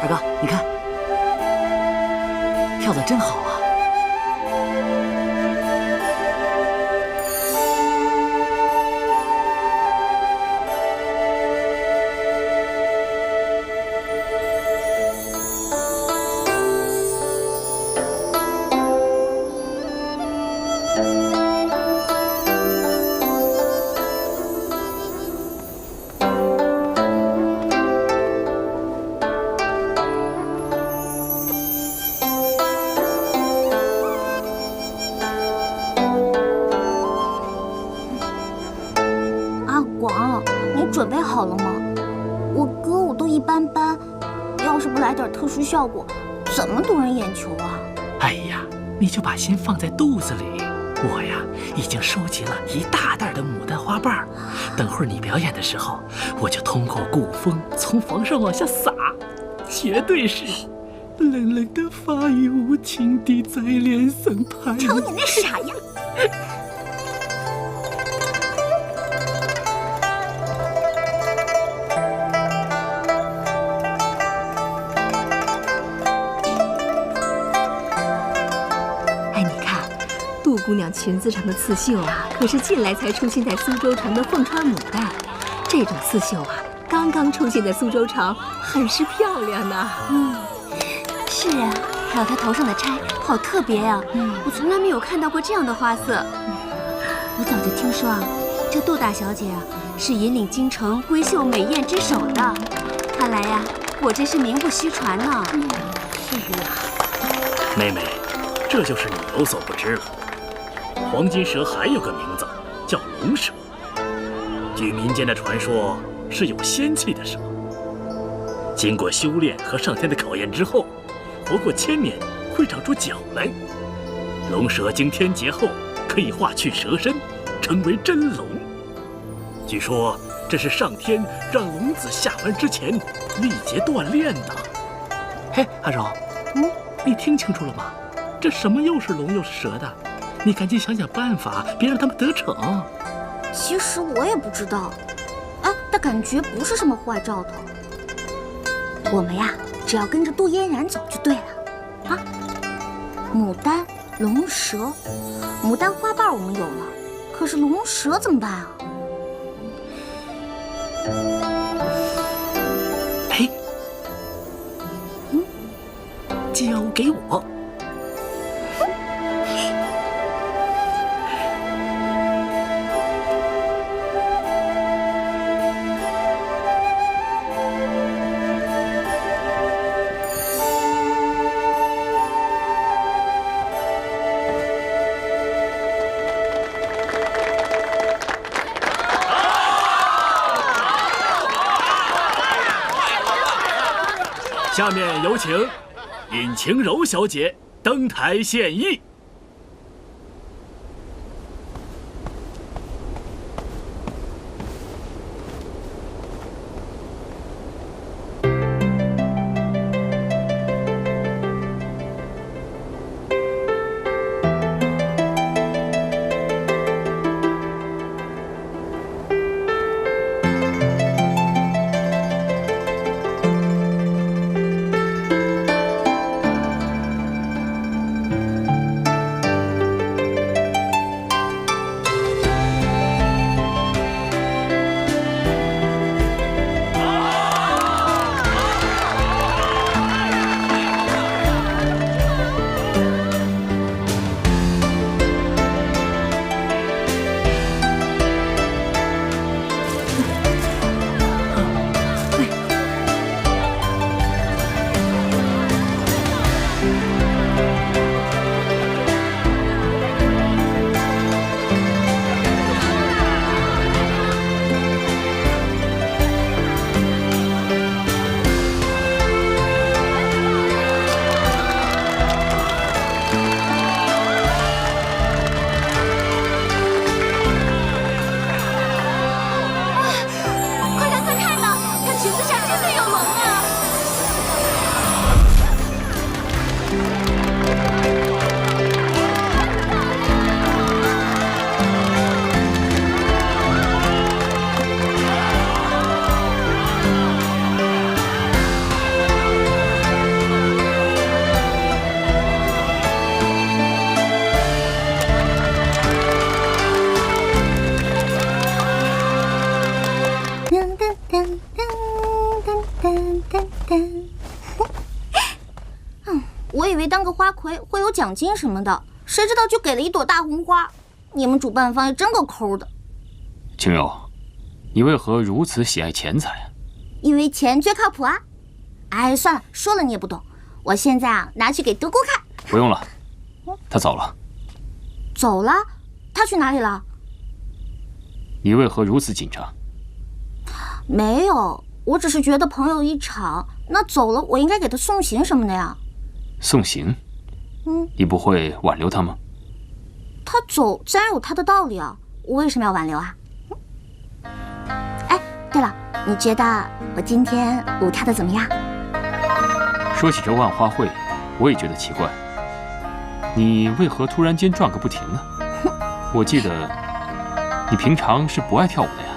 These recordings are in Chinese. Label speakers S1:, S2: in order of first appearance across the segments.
S1: 二哥，你看，跳得真好啊！
S2: 准备好了吗？我歌舞都一般般，要是不来点特殊效果，怎么夺人眼球啊？
S3: 哎呀，你就把心放在肚子里。我呀，已经收集了一大袋的牡丹花瓣，等会儿你表演的时候，我就通过鼓风从房上往下撒，绝对是冷冷的发雨无情地在脸上拍。
S2: 瞅你那傻样！
S4: 杜姑娘裙子上的刺绣啊，可是近来才出现在苏州城的凤川牡丹。这种刺绣啊，刚刚出现在苏州城，很是漂亮呢。
S2: 是啊，还有她头上的钗，好特别呀！我从来没有看到过这样的花色。我早就听说啊，这杜大小姐啊，是引领京城闺秀美艳之首的。看来呀，果真是名不虚传呢。
S4: 是啊，
S3: 妹妹，这就是你有所不知了。黄金蛇还有个名字，叫龙蛇。据民间的传说，是有仙气的蛇。经过修炼和上天的考验之后，活过1000年会长出脚来。龙蛇经天劫后，可以化去蛇身，成为真龙。据说这是上天让龙子下凡之前历劫锻炼的。嘿，阿柔，你听清楚了吗？这什么又是龙又是蛇的？你赶紧想想办法，别让他们得逞。
S2: 其实我也不知道，但感觉不是什么坏兆头。我们呀，只要跟着杜嫣然走就对了。啊，牡丹、龙蛇，牡丹花瓣我们有了，可是龙蛇怎么办啊？
S3: 哎，交给我。下面有请尹晴柔小姐登台献艺。
S2: 噔噔噔。我以为当个花魁会有奖金什么的，谁知道就给了一朵大红花。你们主办方也真够抠的。
S1: 青柔，你为何如此喜爱钱财啊？
S2: 因为钱最靠谱啊！哎，算了，说了你也不懂。我现在啊，拿去给德姑看。
S1: 不用了，他走了。
S2: 走了？他去哪里了？
S1: 你为何如此紧张？
S2: 没有，我只是觉得朋友一场，那走了我应该给他送行什么的呀。
S1: 送行？你不会挽留他吗？
S2: 他走自然有他的道理啊，我为什么要挽留啊？哎，对了，你觉得我今天舞跳的怎么样？
S1: 说起这万花会，我也觉得奇怪，你为何突然间转个不停呢？我记得你平常是不爱跳舞的呀。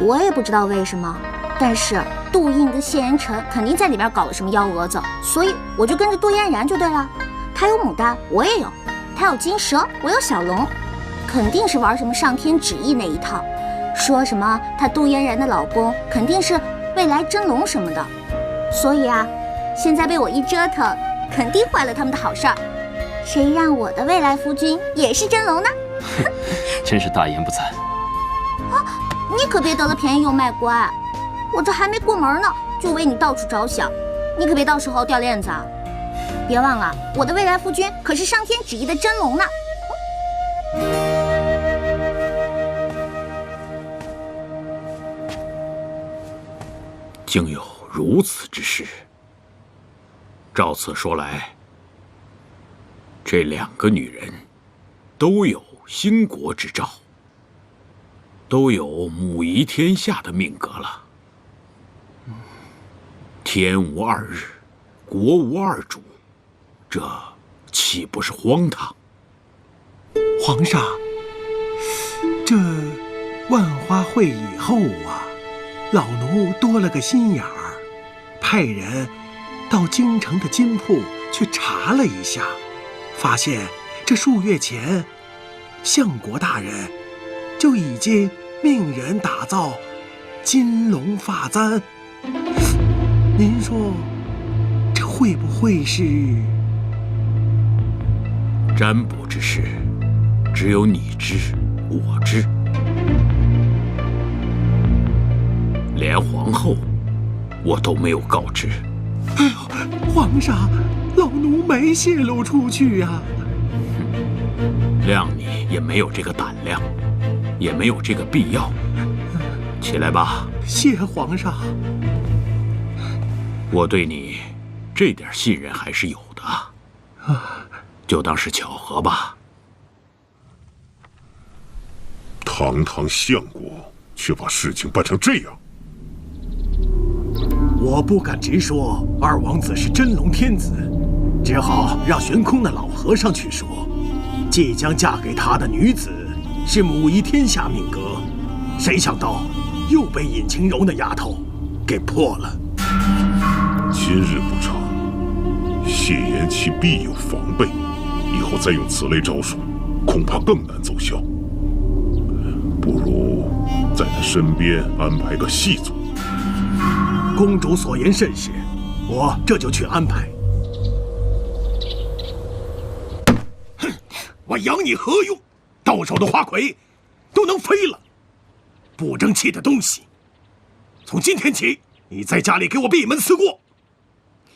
S2: 我也不知道为什么，但是杜印跟谢言辰肯定在里边搞了什么幺蛾子，所以我就跟着杜嫣然就对了。他有牡丹，我也有；他有金蛇，我有小龙，肯定是玩什么上天旨意那一套，说什么他杜嫣然的老公肯定是未来真龙什么的，所以啊，现在被我一折腾，肯定坏了他们的好事儿。谁让我的未来夫君也是真龙呢？
S1: 真是大言不惭。
S2: 你可别得了便宜又卖乖，我这还没过门呢，就为你到处着想，你可别到时候掉链子啊！别忘了，我的未来夫君可是上天旨意的真龙呢。
S5: 竟有如此之事。照此说来，这两个女人都有兴国之兆，都有母仪天下的命格了。天无二日，国无二主，这岂不是荒唐？
S6: 皇上，这万花会以后啊，老奴多了个心眼儿，派人到京城的金铺去查了一下，发现这数月前，相国大人就已经命人打造金龙发簪。您说，这会不会是？
S5: 占卜之事，只有你知，我知，连皇后我都没有告知。
S6: 哎呦，皇上，老奴没泄露出去呀。
S5: 谅你也没有这个胆量，也没有这个必要。起来吧。
S6: 谢皇上。
S5: 我对你这点信任还是有的，就当是巧合吧。
S7: 堂堂相国，却把事情办成这样。
S6: 我不敢直说二王子是真龙天子，只好让悬空的老和尚去说，即将嫁给他的女子是母仪天下命格，谁想到又被尹晴柔那丫头给破了。
S7: 今日不查，谢言其必有防备，以后再用此类招数，恐怕更难奏效。不如在他身边安排个细作。
S6: 公主所言甚是，我这就去安排。哼，我养你何用？到手的花魁都能飞了，不争气的东西！从今天起，你在家里给我闭门思过，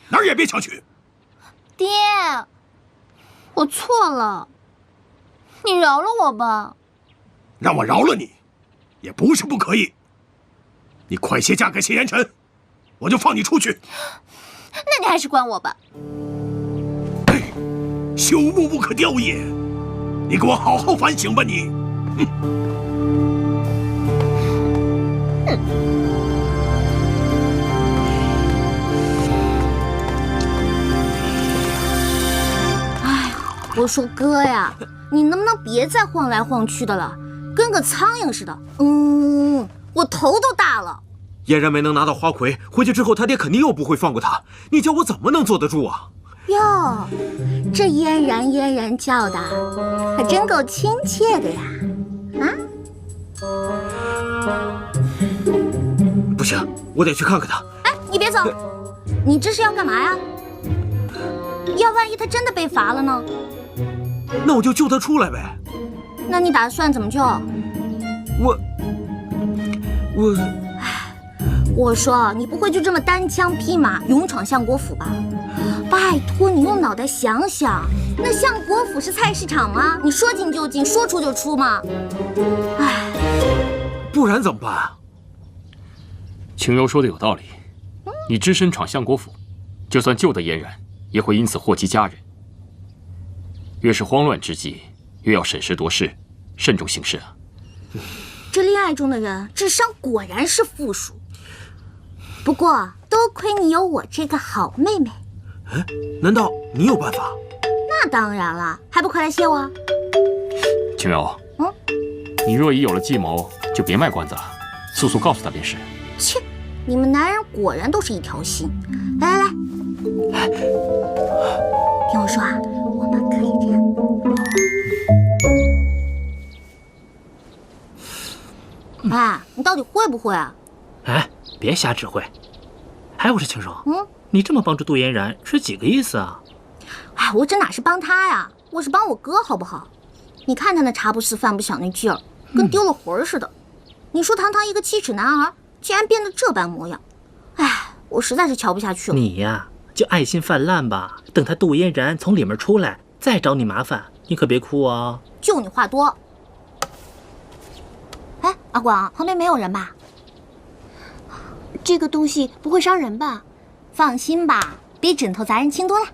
S6: 哪儿也别想去。
S2: 爹，我错了，你饶了我吧。
S6: 让我饶了你，也不是不可以。你快些嫁给谢言辰，我就放你出去。
S2: 那你还是管我吧。
S6: 嘿，朽木不可雕也，你给我好好反省吧你。
S2: 哎，我说哥呀，你能不能别再晃来晃去的了，跟个苍蝇似的。我头都大了。
S8: 嫣然没能拿到花魁，回去之后他爹肯定又不会放过他，你叫我怎么能坐得住啊？
S2: 哟，这嫣然叫的，还真够亲切的呀！
S8: 不行，我得去看看他。
S2: 哎，你别走，你这是要干嘛呀？要万一他真的被罚了呢？
S8: 那我就救他出来呗。
S2: 那你打算怎么救？我说你不会就这么单枪匹马勇闯相国府吧？拜托你用脑袋想想，那相国府是菜市场吗？你说进就进，说出就出吗？唉，
S8: 不然怎么办？
S1: 青柔说的有道理，你只身闯相国府，就算救得嫣然，也会因此祸及家人。越是慌乱之际，越要审时度势，慎重行事啊。
S2: 这恋爱中的人智商果然是负数。不过多亏你有我这个好妹妹。
S8: 难道你有办法？
S2: 那当然了，还不快来谢我？
S1: 青柔，你若已有了计谋，就别卖关子了，速速告诉他便是。
S2: 切，你们男人果然都是一条心。来，听我说啊，我们可以这样。哎，你到底会不会啊？
S3: 哎，别瞎指挥。哎，我说青柔，你这么帮助杜嫣然是几个意思啊？
S2: 哎，我这哪是帮他呀，我是帮我哥，好不好？你看他那茶不思饭不想那劲儿，跟丢了魂似的。你说堂堂一个7尺男儿，竟然变得这般模样，哎，我实在是瞧不下去了。
S3: 你呀，就爱心泛滥吧，等他杜嫣然从里面出来，再找你麻烦，你可别哭啊。
S2: 就你话多。哎，阿广，旁边没有人吧？这个东西不会伤人吧？放心吧，比枕头砸人轻多了。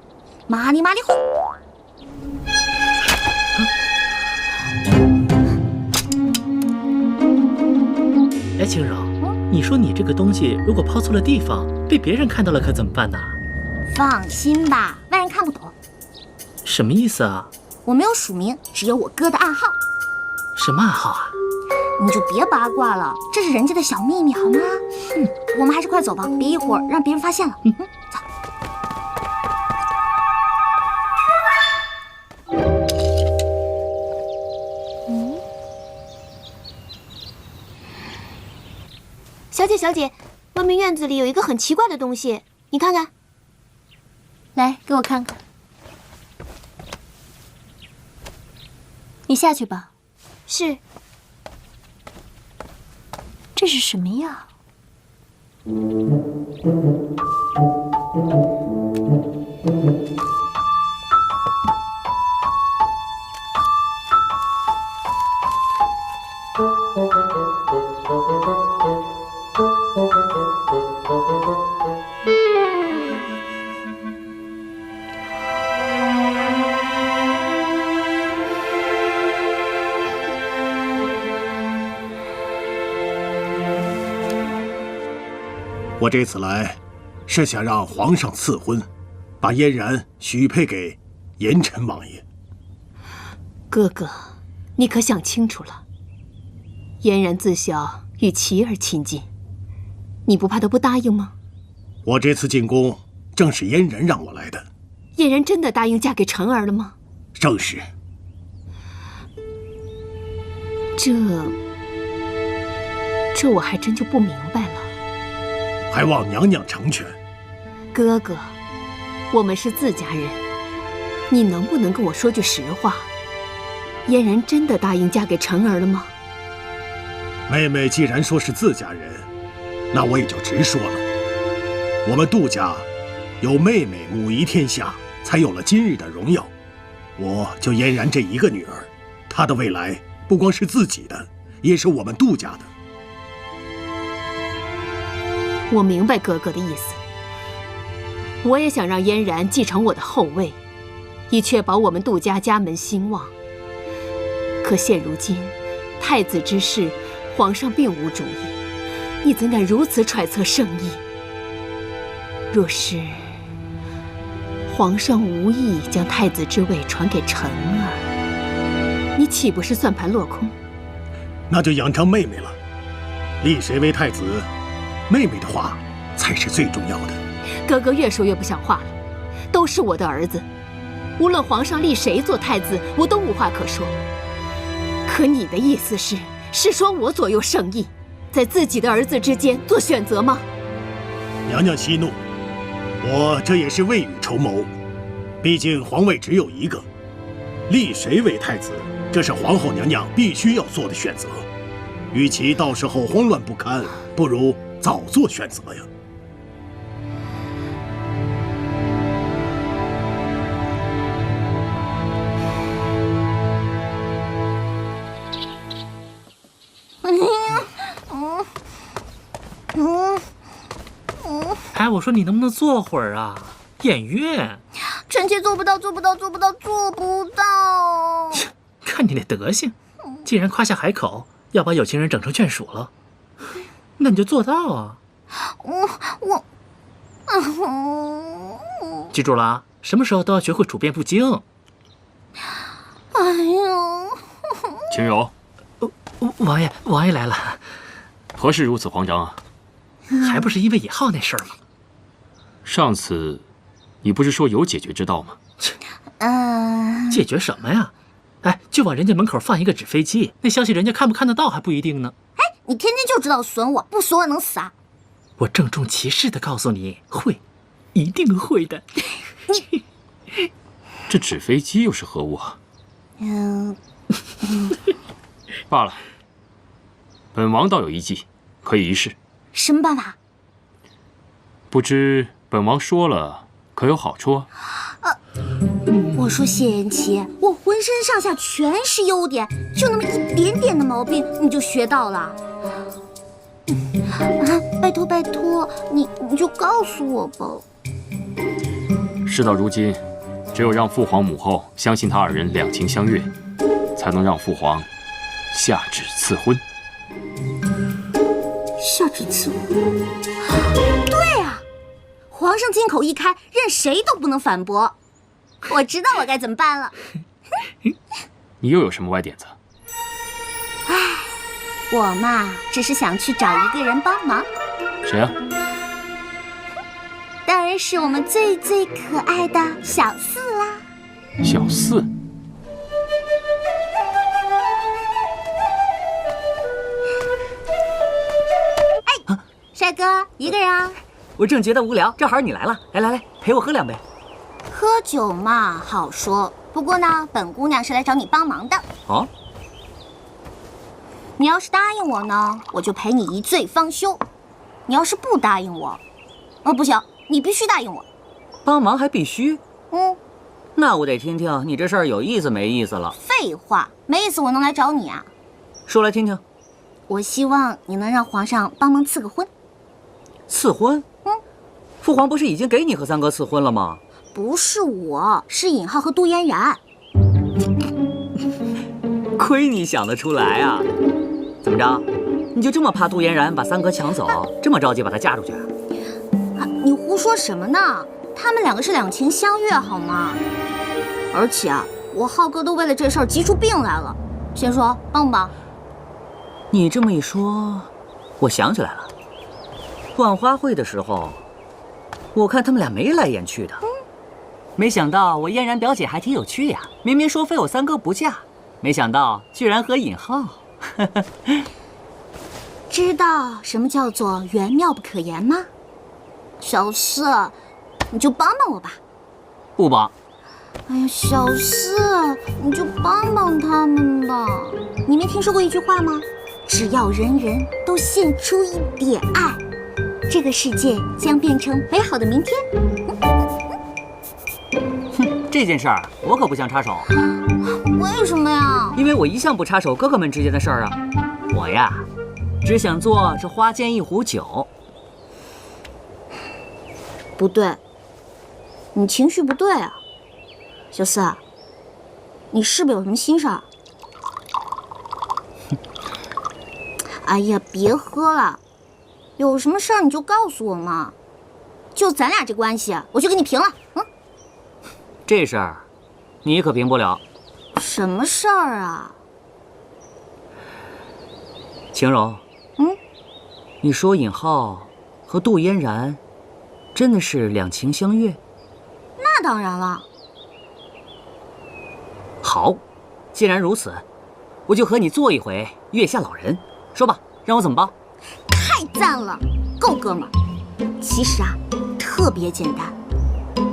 S2: 麻利呼！
S3: 哎，青柔，你说你这个东西如果抛错了地方，被别人看到了可怎么办呢？
S2: 放心吧，外人看不懂。
S3: 什么意思啊？
S2: 我没有署名，只有我哥的暗号。
S3: 什么暗号啊？
S2: 你就别八卦了，这是人家的小秘密，好吗？我们还是快走吧，别一会儿让别人发现了。走。小姐，外面院子里有一个很奇怪的东西，你看看。来，给我看看。你下去吧。是。这是什么呀？
S6: 我这次来，是想让皇上赐婚，把嫣然许配给严辰王爷。
S4: 哥哥，你可想清楚了？嫣然自小与琪儿亲近，你不怕她不答应吗？
S6: 我这次进宫，正是嫣然让我来的。
S4: 嫣然真的答应嫁给辰儿了吗？
S6: 正是。
S4: 这我还真就不明白了。
S6: 还望娘娘成全。
S4: 哥哥，我们是自家人，你能不能跟我说句实话？嫣然真的答应嫁给辰儿了吗？
S6: 妹妹既然说是自家人，那我也就直说了。我们杜家有妹妹母仪天下，才有了今日的荣耀。我就嫣然这一个女儿，她的未来不光是自己的，也是我们杜家的。
S4: 我明白哥哥的意思，我也想让嫣然继承我的后位，以确保我们杜家家门兴旺。可现如今，太子之事，皇上并无主意，你怎敢如此揣测圣意？若是皇上无意将太子之位传给辰儿，你岂不是算盘落空？
S6: 那就仰仗妹妹了，立谁为太子，妹妹的话才是最重要的。
S4: 哥哥越说越不像话了，都是我的儿子，无论皇上立谁做太子，我都无话可说。可你的意思是说我左右圣意，在自己的儿子之间做选择吗？
S9: 娘娘息怒，我这也是未雨绸缪。毕竟皇位只有一个，立谁为太子，这是皇后娘娘必须要做的选择。与其到时候慌乱不堪，不如早做选择呀。
S3: 哎，我说你能不能坐会儿啊？演月，
S2: 臣妾做不到，做不到，做不到，做不到。
S3: 看你那德行，既然夸下海口，要把有情人整成眷属了，那你就做到啊！记住了啊，什么时候都要学会处变不惊。
S2: 哎呦，
S1: 秦柔，
S3: 王爷来了，
S1: 何事如此慌张啊？
S3: 还不是因为尹浩那事儿吗？
S1: 上次你不是说有解决之道吗？
S3: 解决什么呀？哎，就往人家门口放一个纸飞机，那消息人家看不看得到还不一定呢。
S2: 哎，你天天就知道损我，不损我能死啊？
S3: 我郑重其事的告诉你，会，一定会的。
S1: 这纸飞机又是何物啊？罢了，本王倒有一计，可以一试。
S2: 什么办法？
S1: 不知本王说了可有好处啊？
S2: 我说谢延琪，我浑身上下全是优点，就那么一点点的毛病你就学到了。拜托拜托，你就告诉我吧。
S1: 事到如今，只有让父皇母后相信他二人两情相悦，才能让父皇下旨赐婚。
S2: 下旨赐婚？对啊，皇上金口一开，任谁都不能反驳。我知道我该怎么办了。
S1: 你又有什么歪点子？
S2: 我嘛，只是想去找一个人帮忙。
S1: 谁啊？
S2: 当然是我们最最可爱的小四啦。
S1: 小四？
S2: 哎，帅哥，一个人啊？
S10: 我正觉得无聊，正好你来了，来，陪我喝2杯。
S2: 喝酒嘛，好说。不过呢，本姑娘是来找你帮忙的。
S10: 哦。
S2: 你要是答应我呢，我就陪你一醉方休；你要是不答应我，不行，你必须答应我。
S10: 帮忙还必须？那我得听听你这事儿有意思没意思了。
S2: 废话，没意思我能来找你啊？
S10: 说来听听。
S2: 我希望你能让皇上帮忙赐个婚。
S10: 赐婚？父皇不是已经给你和三哥赐婚了吗？
S2: 不是我，是尹浩和杜嫣然。
S10: 亏你想得出来啊！怎么着，你就这么怕杜嫣然把三哥抢走，这么着急把她嫁出去啊？
S2: 你胡说什么呢？他们两个是两情相悦，好吗？而且我浩哥都为了这事儿急出病来了。先说帮不帮？
S10: 你这么一说，我想起来了，万花会的时候，我看他们俩眉来眼去的。没想到我嫣然表姐还挺有趣呀，明明说非我三哥不嫁，没想到居然和尹浩。
S2: 知道什么叫做缘妙不可言吗？小四，你就帮帮我吧。
S10: 不帮。
S2: 哎呀，小四，你就帮帮他们吧。你没听说过一句话吗？只要人人都献出一点爱，这个世界将变成美好的明天。
S10: 这件事儿我可不想插手。
S2: 为什么呀？
S10: 因为我一向不插手哥哥们之间的事儿啊。我呀，只想做这花间一壶酒。
S2: 不对，你情绪不对啊，小四，你是不是有什么心事儿？哎呀，别喝了，有什么事儿你就告诉我嘛。就咱俩这关系，我就给你平了。
S10: 这事儿，你可平不了。
S2: 什么事儿啊？
S10: 晴柔，你说尹浩和杜嫣然真的是两情相悦？
S2: 那当然了。
S10: 好，既然如此，我就和你做一回月下老人。说吧，让我怎么帮？
S2: 太赞了，够哥们儿。其实啊，特别简单，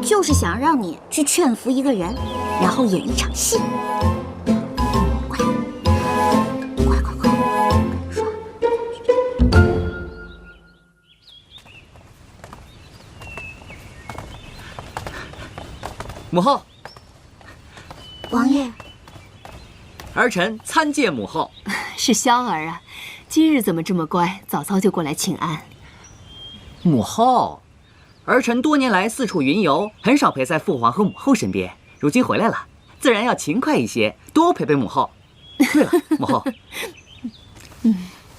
S2: 就是想让你去劝服一个人，然后演一场戏。快，说。
S10: 母后，
S2: 王爷，
S10: 儿臣参见母后。
S4: 是萧儿啊，今日怎么这么乖，早早就过来请安。
S10: 母后，儿臣多年来四处云游，很少陪在父皇和母后身边。如今回来了，自然要勤快一些，多陪陪母后。对了，母后，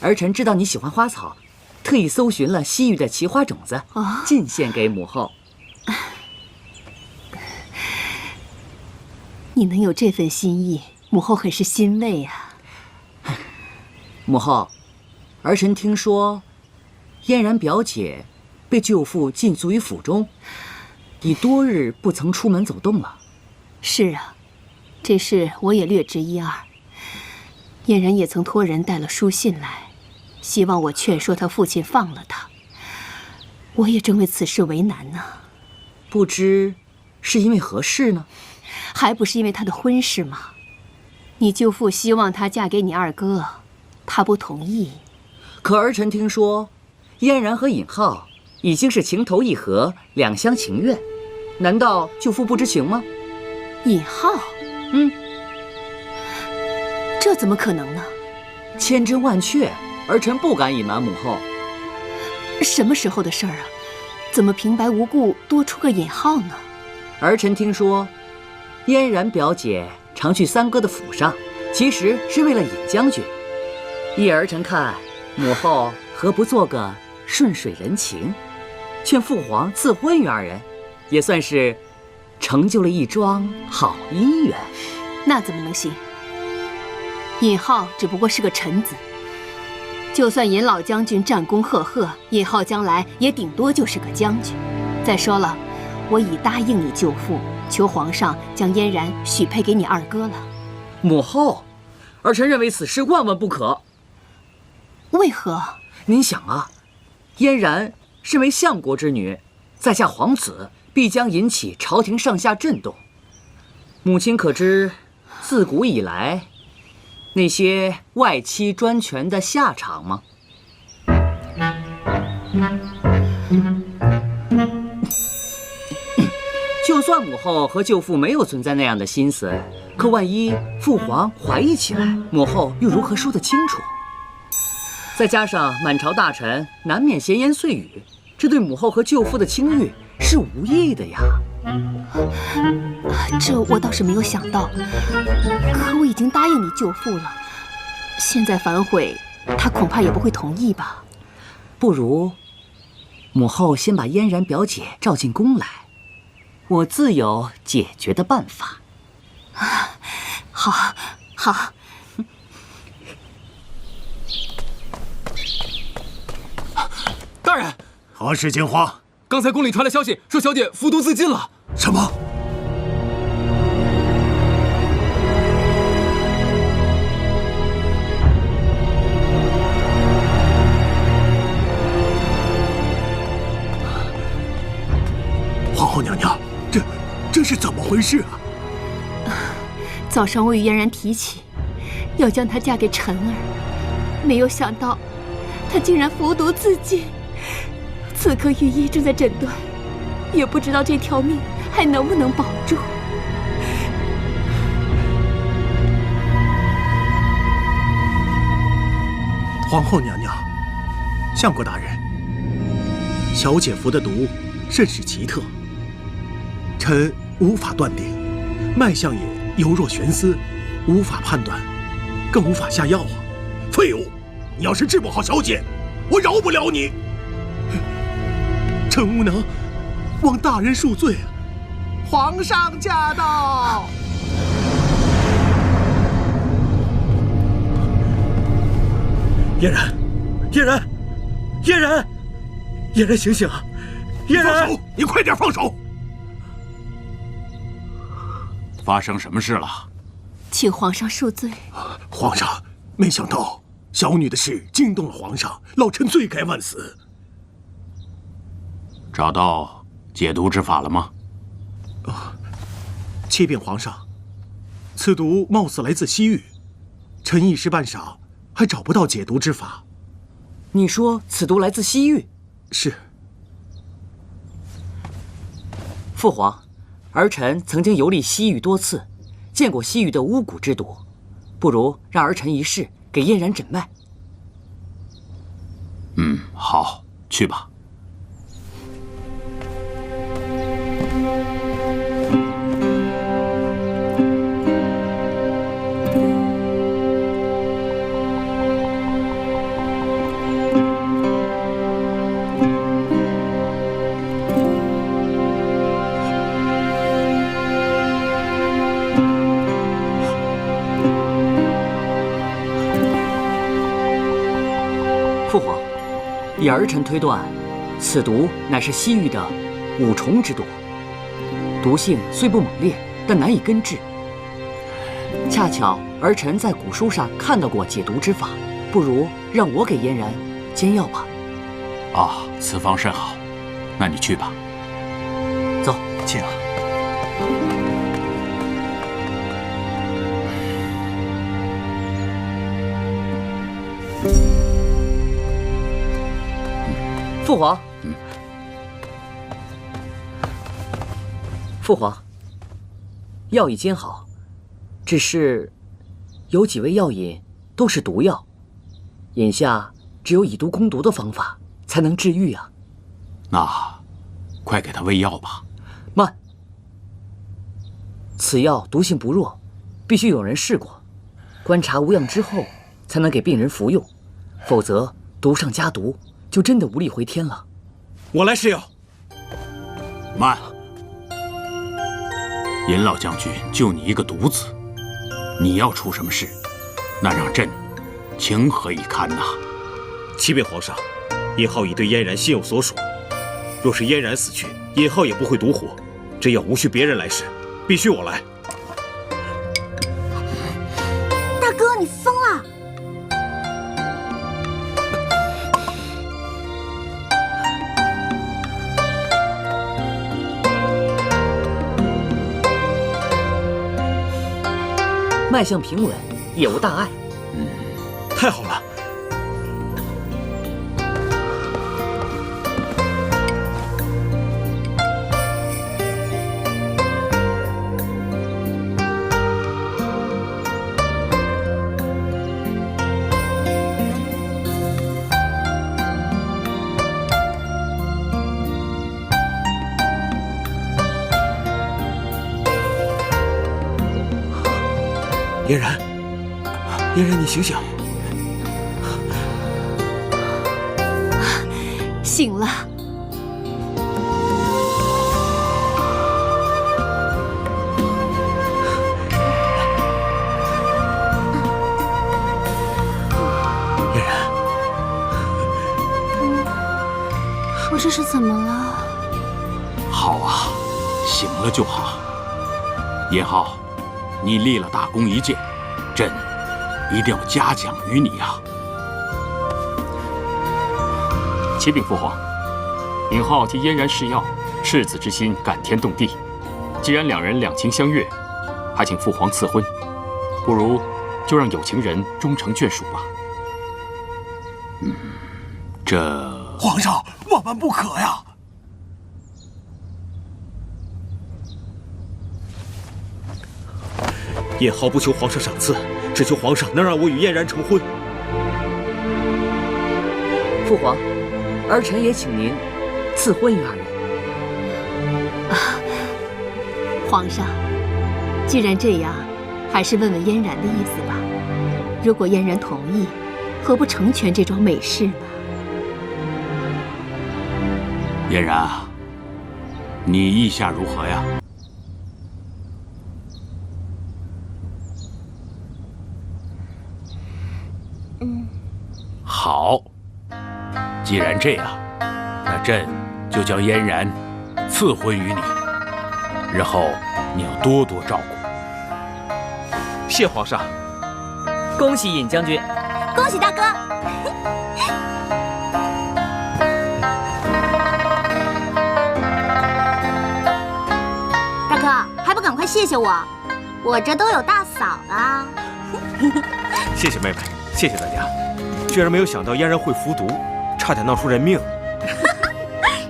S10: 儿臣知道你喜欢花草，特意搜寻了西域的奇花种子，进献给母后。
S4: 你能有这份心意，母后很是欣慰啊。
S10: 母后，儿臣听说，嫣然表姐被舅父禁足于府中，已多日不曾出门走动了。
S4: 是啊，这事我也略知一二。嫣然也曾托人带了书信来，希望我劝说他父亲放了他。我也正为此事为难呢。
S10: 不知是因为何事呢？
S4: 还不是因为他的婚事吗？你舅父希望她嫁给你二哥，他不同意。
S10: 可儿臣听说，嫣然和尹浩已经是情投意合，两厢情愿，难道舅父不知情吗？
S4: 尹浩，这怎么可能呢？
S10: 千真万确，儿臣不敢隐瞒母后。
S4: 什么时候的事儿啊？怎么平白无故多出个尹浩呢？
S10: 儿臣听说，嫣然表姐常去三哥的府上，其实是为了尹将军。依儿臣看，母后何不做个顺水人情，劝父皇赐婚于二人，也算是成就了一桩好姻缘。
S4: 那怎么能行？尹浩只不过是个臣子，就算尹老将军战功赫赫，尹浩将来也顶多就是个将军。再说了，我已答应你舅父，求皇上将嫣然许配给你二哥了。
S10: 母后，儿臣认为此事万万不可。
S4: 为何？
S10: 您想啊，嫣然身为相国之女，再嫁皇子，必将引起朝廷上下震动。母亲可知，自古以来，那些外戚专权的下场吗？就算母后和舅父没有存在那样的心思，可万一父皇怀疑起来，母后又如何说得清楚？再加上满朝大臣难免闲言碎语，这对母后和舅父的清誉是无益的呀。
S4: 这我倒是没有想到，可我已经答应你舅父了，现在反悔，他恐怕也不会同意吧？
S10: 不如母后先把嫣然表姐召进宫来，我自有解决的办法。
S4: 好，好。
S8: 大人，
S9: 何事惊慌？
S8: 刚才宫里传来消息，说小姐服毒自尽了。
S9: 什么？皇后娘娘，这是怎么回事啊？
S4: 早上我与嫣然提起，要将她嫁给晨儿，没有想到她竟然服毒自尽。此刻御医正在诊断，也不知道这条命还能不能保住。
S9: 皇后娘娘，相国大人，小姐服的毒甚是奇特，臣无法断定，脉象也犹若悬丝，无法判断，更无法下药啊！废物！你要是治不好小姐，我饶不了你！臣无能，望大人恕罪。皇上驾到！
S8: 嫣然，嫣然，嫣然，嫣然，醒醒啊！嫣然，
S9: 放手！你快点放手！
S5: 发生什么事了？
S4: 请皇上恕罪。
S9: 皇上，没想到小女的事惊动了皇上，老臣罪该万死。
S5: 找到解毒之法了吗？
S9: 启禀皇上，此毒貌似来自西域，臣一时半晌还找不到解毒之法。
S10: 你说此毒来自西域？
S9: 是。
S10: 父皇，儿臣曾经游历西域多次，见过西域的巫蛊之毒，不如让儿臣一试，给嫣然诊脉。
S5: 好，去吧。
S10: 父皇，以儿臣推断，此毒乃是西域的五虫之毒，毒性虽不猛烈，但难以根治。恰巧儿臣在古书上看到过解毒之法，不如让我给嫣然煎药吧。
S5: 此方甚好，那你去吧。
S10: 走，
S8: 请。
S10: 父皇，父皇，药已煎好，只是有几味药引都是毒药，眼下只有以毒攻毒的方法才能治愈啊。
S5: 那，快给他喂药吧。
S10: 慢，此药毒性不弱，必须有人试过，观察无恙之后，才能给病人服用，否则毒上加毒，就真的无力回天了。
S8: 我来试药。
S5: 慢，尹老将军就你一个独子，你要出什么事，那让朕情何以堪呐！
S8: 启禀皇上，尹浩已对嫣然心有所属，若是嫣然死去，尹浩也不会独活。这药无需别人来试，必须我来。
S2: 大哥，你疯了！
S10: 脉象平稳，也无大碍。
S8: 太好了！嫣然，嫣然，你醒醒！
S4: 醒了。
S8: 嫣然，
S2: 我这是怎么了？
S5: 好啊，醒了就好。尹浩，你立了大功一件，朕一定要嘉奖于你呀！
S1: 启禀父皇，尹浩替嫣然试药，赤子之心感天动地。既然两人两情相悦，还请父皇赐婚，不如就让有情人终成眷属吧。
S5: 这
S6: 皇上，万万不可呀！
S8: 尹浩不求皇上赏赐，只求皇上能让我与嫣然成婚。
S10: 父皇，儿臣也请您赐婚于二人。
S4: 皇上，既然这样，还是问问嫣然的意思吧。如果嫣然同意，何不成全这桩美事呢？
S5: 嫣然啊，你意下如何呀？好，既然这样，那朕就将嫣然赐婚于你，日后你要多多照顾。
S8: 谢皇上。
S10: 恭喜尹将军，
S2: 恭喜大哥！谢谢我这都有大嫂了。
S8: 谢谢妹妹，谢谢大家。居然没有想到嫣然会服毒，差点闹出人命。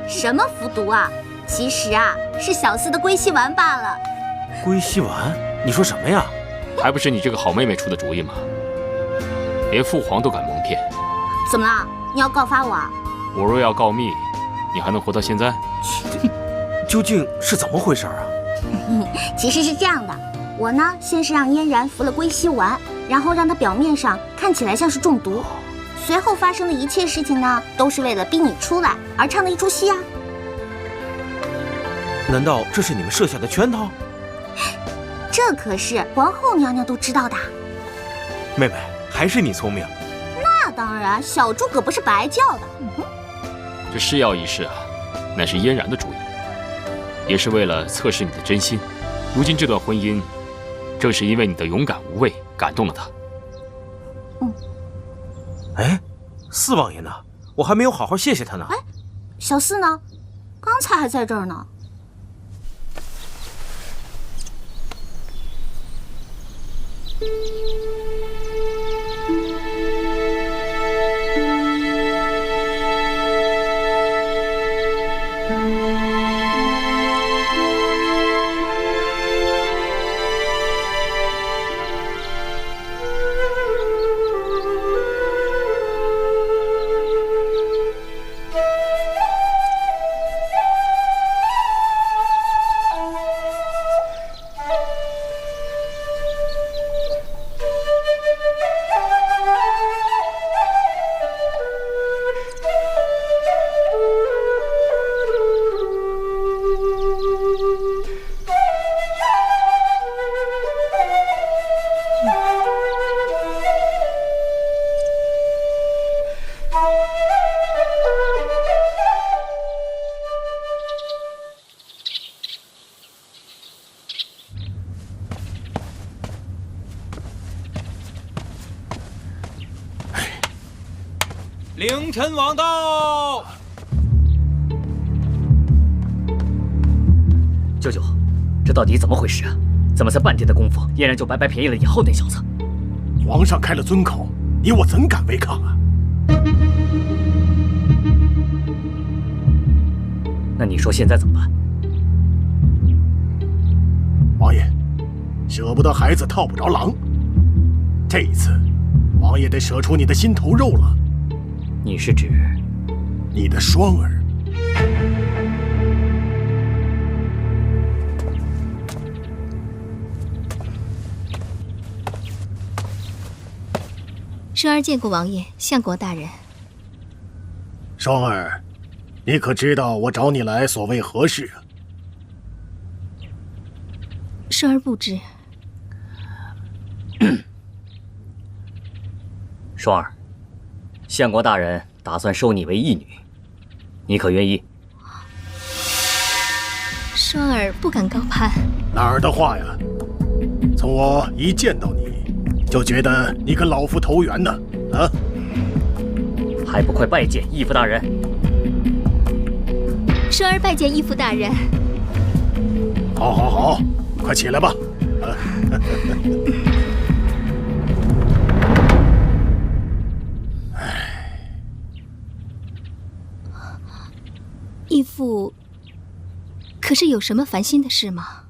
S2: 什么服毒啊？其实啊，是小四的龟息丸罢了。
S8: 龟息丸？你说什么呀？
S1: 还不是你这个好妹妹出的主意吗？连父皇都敢蒙骗。
S2: 怎么了？你要告发我啊？
S1: 我若要告密，你还能活到现在？
S8: 究竟是怎么回事啊？
S2: 其实是这样的，我呢，先是让嫣然服了龟息丸，然后让她表面上看起来像是中毒。随后发生的一切事情呢，都是为了逼你出来而唱的一出戏啊。
S8: 难道这是你们设下的圈套？
S2: 这可是皇后娘娘都知道的。
S8: 妹妹，还是你聪明。
S2: 那当然，小猪可不是白叫的。
S1: 这施药一事啊，乃是嫣然的主意，也是为了测试你的真心。如今这段婚姻，正是因为你的勇敢无畏感动了她。
S8: 哎，四王爷呢？我还没有好好谢谢他呢。
S2: 哎，小四呢？刚才还在这儿呢。
S11: 凌晨王到。
S10: 舅舅，这到底怎么回事啊？怎么才半天的功夫，嫣然就白白便宜了以后那小子？
S9: 皇上开了尊口，你我怎敢违抗啊？
S10: 那你说现在怎么办？
S9: 王爷，舍不得孩子套不着狼。这一次，王爷得舍出你的心头肉了。
S10: 你是指
S9: 你的双儿？
S12: 双儿见过王爷、相国大人。
S9: 双儿，你可知道我找你来所为何事啊？
S12: 双儿不知。
S10: 双儿，相国大人打算收你为义女，你可愿意？
S12: 双儿不敢高攀。
S9: 哪儿的话呀！从我一见到你，就觉得你跟老夫投缘呢。啊！
S10: 还不快拜见义父大人！
S12: 双儿拜见义父大人。
S9: 好，好，好，快起来吧。啊！
S12: 义父，可是有什么烦心的事吗？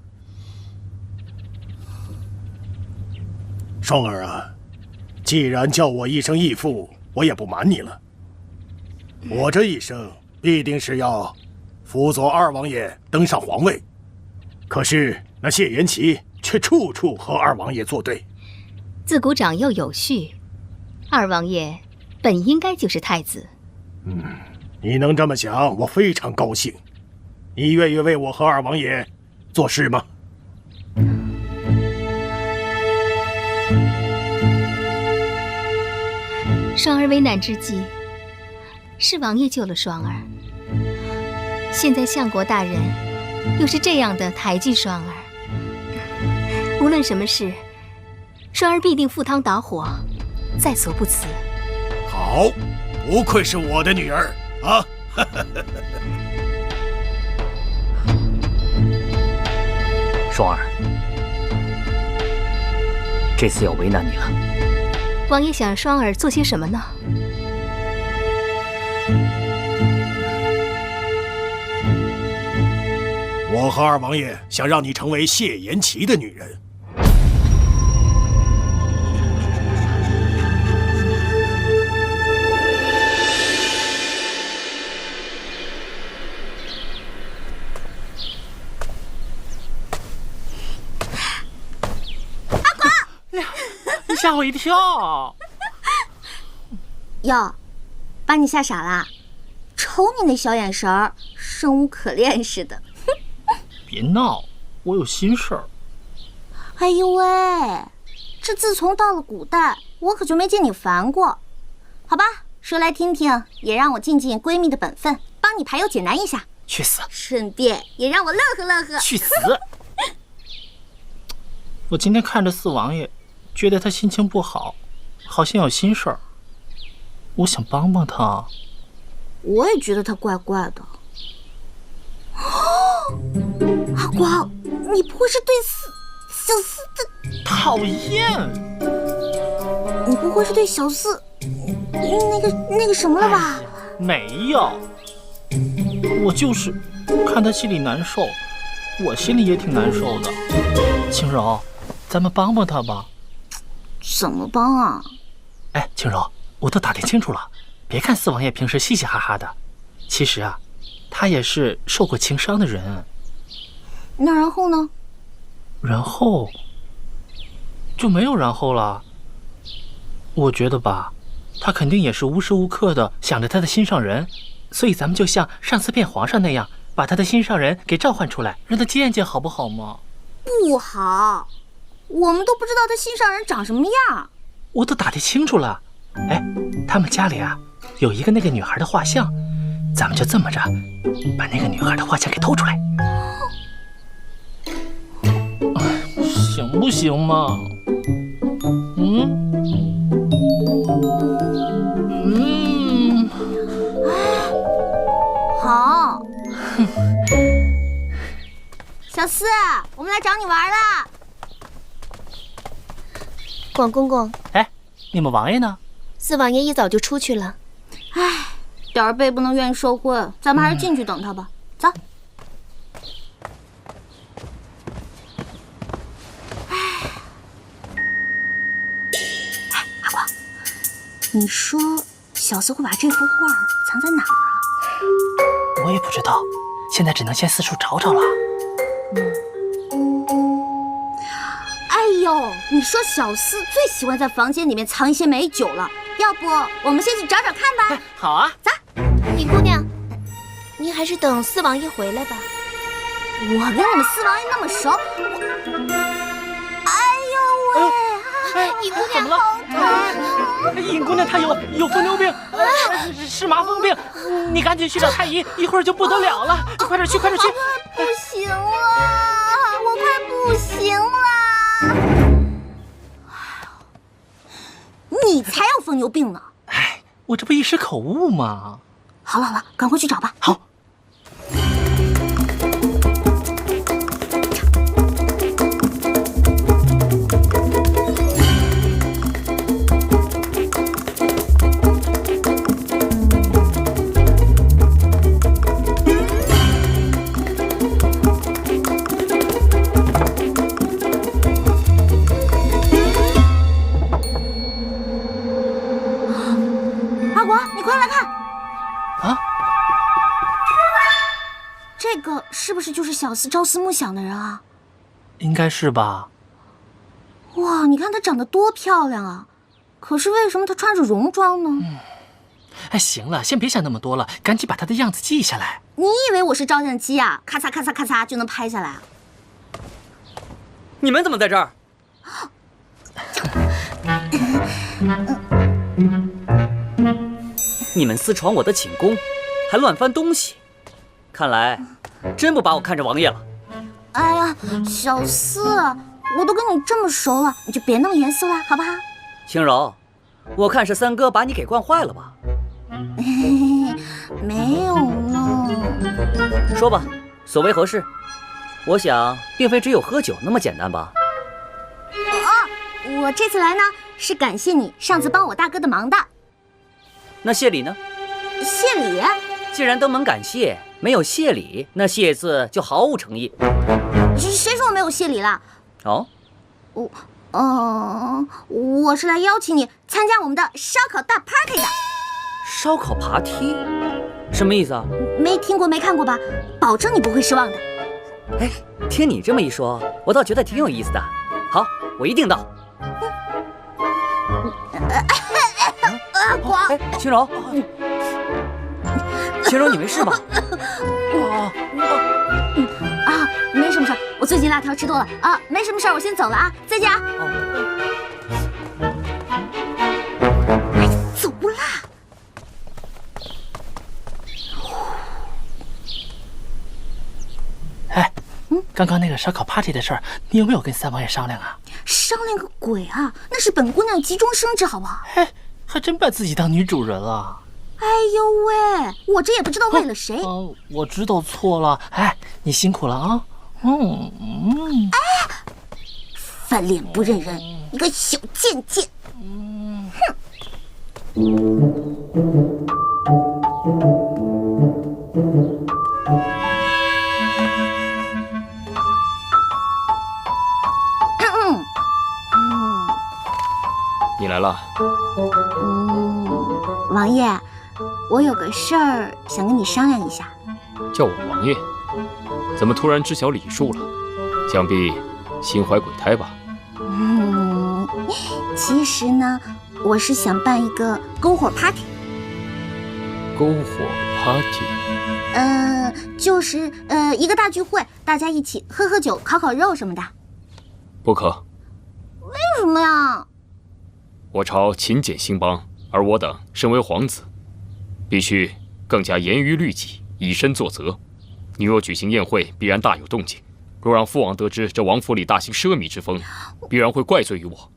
S9: 双儿啊，既然叫我一声义父，我也不瞒你了。我这一生必定是要辅佐二王爷登上皇位，可是那谢延琪却处处和二王爷作对。
S12: 自古长幼有序，二王爷本应该就是太子。
S9: 你能这么想，我非常高兴。你愿意为我和二王爷做事吗？
S12: 双儿危难之际，是王爷救了双儿。现在相国大人又是这样的抬举双儿，无论什么事，双儿必定赴汤蹈火，在所不辞。
S9: 好，不愧是我的女儿啊！
S10: 双儿，这次要为难你了。
S12: 王爷想让双儿做些什么呢？
S9: 我和二王爷想让你成为谢延琪的女人。
S11: 你吓我一跳！
S2: 哟，把你吓傻啦？瞅你那小眼神儿，生无可恋似的。
S11: 别闹，我有心事儿。
S2: 哎呦喂，这自从到了古代，我可就没见你烦过。好吧，说来听听，也让我尽尽闺蜜的本分，帮你排忧解难一下。
S11: 去死！
S2: 顺便也让我乐呵乐呵。
S11: 去死！我今天看着四王爷，觉得他心情不好，好像有心事儿。我想帮帮他。
S2: 我也觉得他怪怪的。阿光，你不会是对小四的
S11: 讨厌？
S2: 你不会是对小四那个什么了吧？
S11: 没有，我就是看他心里难受，我心里也挺难受的。青柔，咱们帮帮他吧。
S2: 怎么帮啊？
S11: 哎，青柔，我都打听清楚了，别看四王爷平时嘻嘻哈哈的，其实啊，他也是受过情伤的人。
S2: 那然后呢？
S11: 然后就没有然后了。我觉得吧，他肯定也是无时无刻的想着他的心上人，所以咱们就像上次骗皇上那样，把他的心上人给召唤出来，让他见见，好不好吗？
S2: 不好，我们都不知道他心上人长什么样。
S11: 我都打听清楚了。哎，他们家里啊有一个那个女孩的画像，咱们就这么着把那个女孩的画像给偷出来，行不行嘛？
S2: 好。小四，我们来找你玩啦。
S12: 广公公，
S11: 哎，你们王爷呢？
S12: 四王爷一早就出去了。
S2: 唉，点儿背不能愿意受贿，咱们还是进去等他吧。走。阿光，你说小四会把这幅画藏在哪儿啊？
S11: 我也不知道，现在只能先四处找找了。
S2: 哎呦，你说小四最喜欢在房间里面藏一些美酒了，要不我们先去找找看吧？
S11: 好啊，
S2: 走。
S12: 尹姑娘，您还是等四王爷回来吧。
S2: 我跟你们四王爷那么熟，哎呦喂，
S12: 尹姑娘，
S11: 怎么了？尹姑娘她有疯牛病，是麻风病，你赶紧去找太医，一会儿就不得了了，快点去，快点去！
S2: 不行了，我快不行了。你才有疯牛病呢！
S11: 哎，我这不一时口误吗？
S2: 好了好了，赶快去找吧。
S11: 好。
S2: 阿国，你快来看！
S11: 啊，
S2: 这个是不是就是小四朝思暮想的人啊？
S11: 应该是吧。
S2: 哇，你看她长得多漂亮啊！可是为什么她穿着戎装呢？
S11: 哎，行了，先别想那么多了，赶紧把她的样子记下来。
S2: 你以为我是照相机啊？咔嚓咔嚓咔嚓就能拍下来啊？
S10: 你们怎么在这儿？你们私闯我的寝宫，还乱翻东西，看来真不把我看着王爷了。
S2: 哎呀，小四，我都跟你这么熟了，你就别那么严肃了，好不好？
S10: 青柔，我看是三哥把你给惯坏了吧？
S2: 没有呢。
S10: 说吧，所为何事？我想，并非只有喝酒那么简单吧？
S2: 我这次来呢，是感谢你上次帮我大哥的忙的。
S10: 那谢礼呢？
S2: 谢礼？
S10: 既然登门感谢，没有谢礼，那谢字就毫无诚意。
S2: 谁说我没有谢礼了？
S10: 哦，
S2: 我是来邀请你参加我们的烧烤大 party 的。
S10: 烧烤爬梯，什么意思啊？
S2: 没听过没看过吧？保证你不会失望的。
S10: 哎，听你这么一说，我倒觉得挺有意思的。好，我一定到。
S2: 广，
S10: 青柔，青柔，你没事吧？
S2: 没什么事，我最近辣条吃多了啊，没什么事，我先走了啊，再见啊。走啦。
S11: 哎，刚刚那个烧烤 party 的事儿，你有没有跟三王爷商量啊？
S2: 商量个鬼啊！那是本姑娘急中生智，好不好？
S11: 嘿，还真把自己当女主人了。
S2: 哎呦喂，我这也不知道为了谁。
S11: 我知道错了。哎，你辛苦了啊。
S2: 翻脸不认人，你个小贱贱！
S1: 你来了。
S2: 王爷，我有个事儿想跟你商量一下。
S1: 叫我王爷？怎么突然知晓礼数了？想必心怀鬼胎吧？
S2: 其实呢，我是想办一个篝火 party。
S1: 篝火 party？
S2: 就是一个大聚会，大家一起喝喝酒、烤烤肉什么的。
S1: 不可。
S2: 为什么呀？
S1: 我朝勤俭兴邦，而我等身为皇子，必须更加严于律己，以身作则。你若举行宴会，必然大有动静。若让父王得知这王府里大兴奢靡之风，必然会怪罪于我。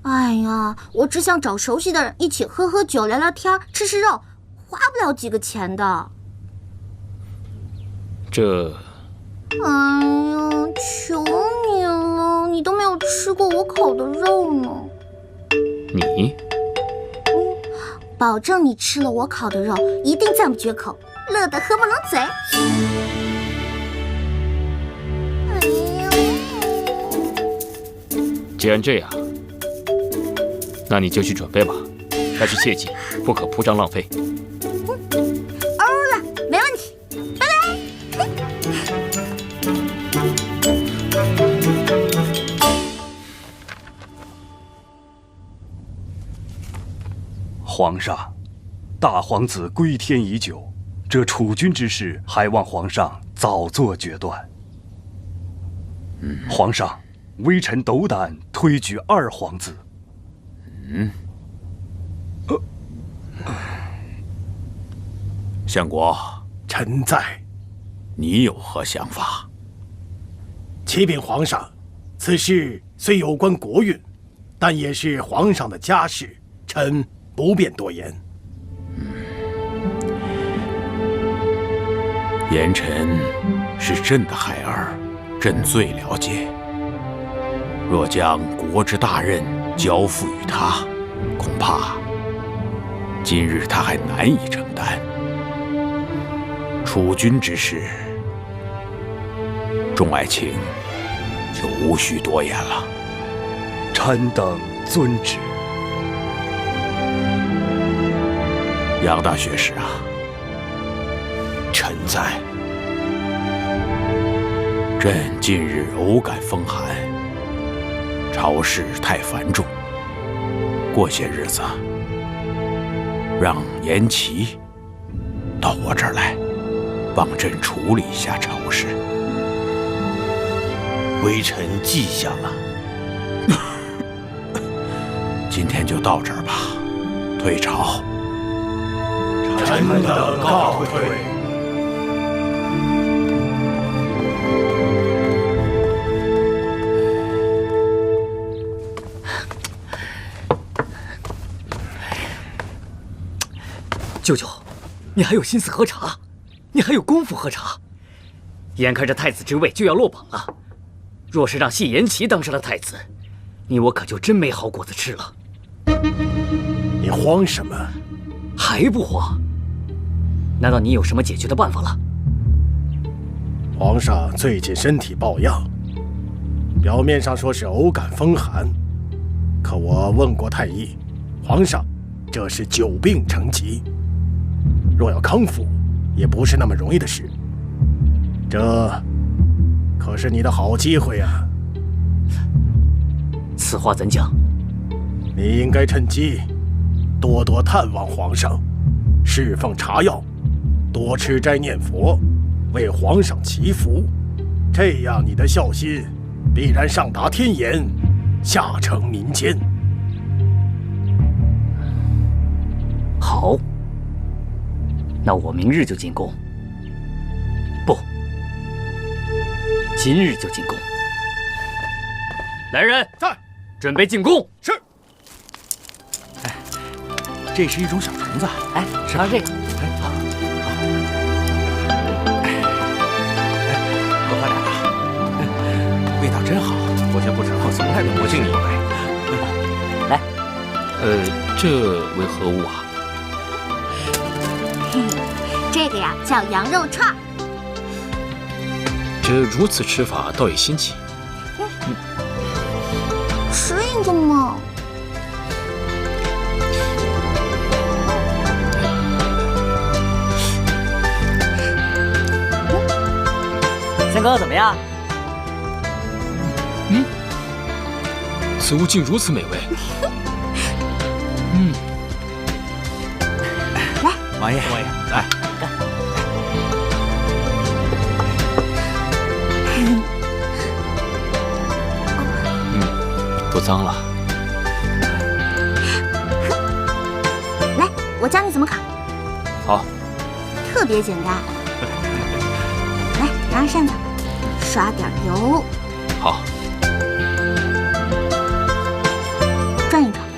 S2: 哎呀，我只想找熟悉的人一起喝喝酒、聊聊天、吃吃肉，花不了几个钱的。
S1: 这……
S2: 哎呀，求你了，你都没有吃过我烤的肉呢。
S1: 你？
S2: 保证你吃了我烤的肉，一定赞不绝口，乐得合不拢嘴。
S1: 既然这样，那你就去准备吧，但是切记不可铺张浪费。
S2: 了，没问题，拜拜。
S13: 皇上，大皇子归天已久，这储君之事还望皇上早做决断。皇上，微臣斗胆推举二皇子。
S5: 相国，
S9: 臣在。
S5: 你有何想法？
S9: 启禀皇上，此事虽有关国运，但也是皇上的家事，臣不便多言。
S5: 严晨是朕的孩儿，朕最了解。若将国之大任交付于他，恐怕今日他还难以承担。储君之事，众爱卿就无需多言了。
S13: 臣等遵旨。
S5: 杨大学士啊，
S9: 臣在。
S5: 朕近日偶感风寒，朝事太繁重，过些日子让严琦到我这儿来，帮朕处理一下朝事。
S9: 微臣记下了。
S5: 今天就到这儿吧，退朝。
S9: 臣等告退。
S10: 舅舅，你还有心思喝茶？你还有功夫喝茶？眼看着太子之位就要落榜了，若是让谢延琪当上了太子，你我可就真没好果子吃了。
S9: 你慌什么？
S10: 还不慌？难道你有什么解决的办法了？
S9: 皇上最近身体抱恙，表面上说是偶感风寒，可我问过太医，皇上这是久病成疾，若要康复，也不是那么容易的事。这可是你的好机会啊！
S10: 此话怎讲？
S9: 你应该趁机多多探望皇上，侍奉茶药，多吃斋念佛，为皇上祈福，这样你的孝心必然上达天颜，下承民间。
S10: 好，那我明日就进宫。不，今日就进宫。来人，
S9: 在，
S10: 准备进宫。
S9: 是。
S6: 哎，这是一种小虫子。
S10: 哎，尝这个。
S6: 哎，好，好。哎，多喝点吧。味道真好，我先不吃，我从来都不敬你一杯。
S10: 来，
S1: 这为何物啊？
S2: 这个呀叫羊肉串。
S1: 这如此吃法倒也新奇。
S2: 吃一个嘛。
S10: 三哥怎么样？
S1: 此物竟如此美味。
S2: 来，
S6: 王爷，来。
S1: 不脏了。
S2: 来，我教你怎么烤。
S1: 好。
S2: 特别简单。来，拿着扇子，刷点油。
S1: 好。
S2: 转一转。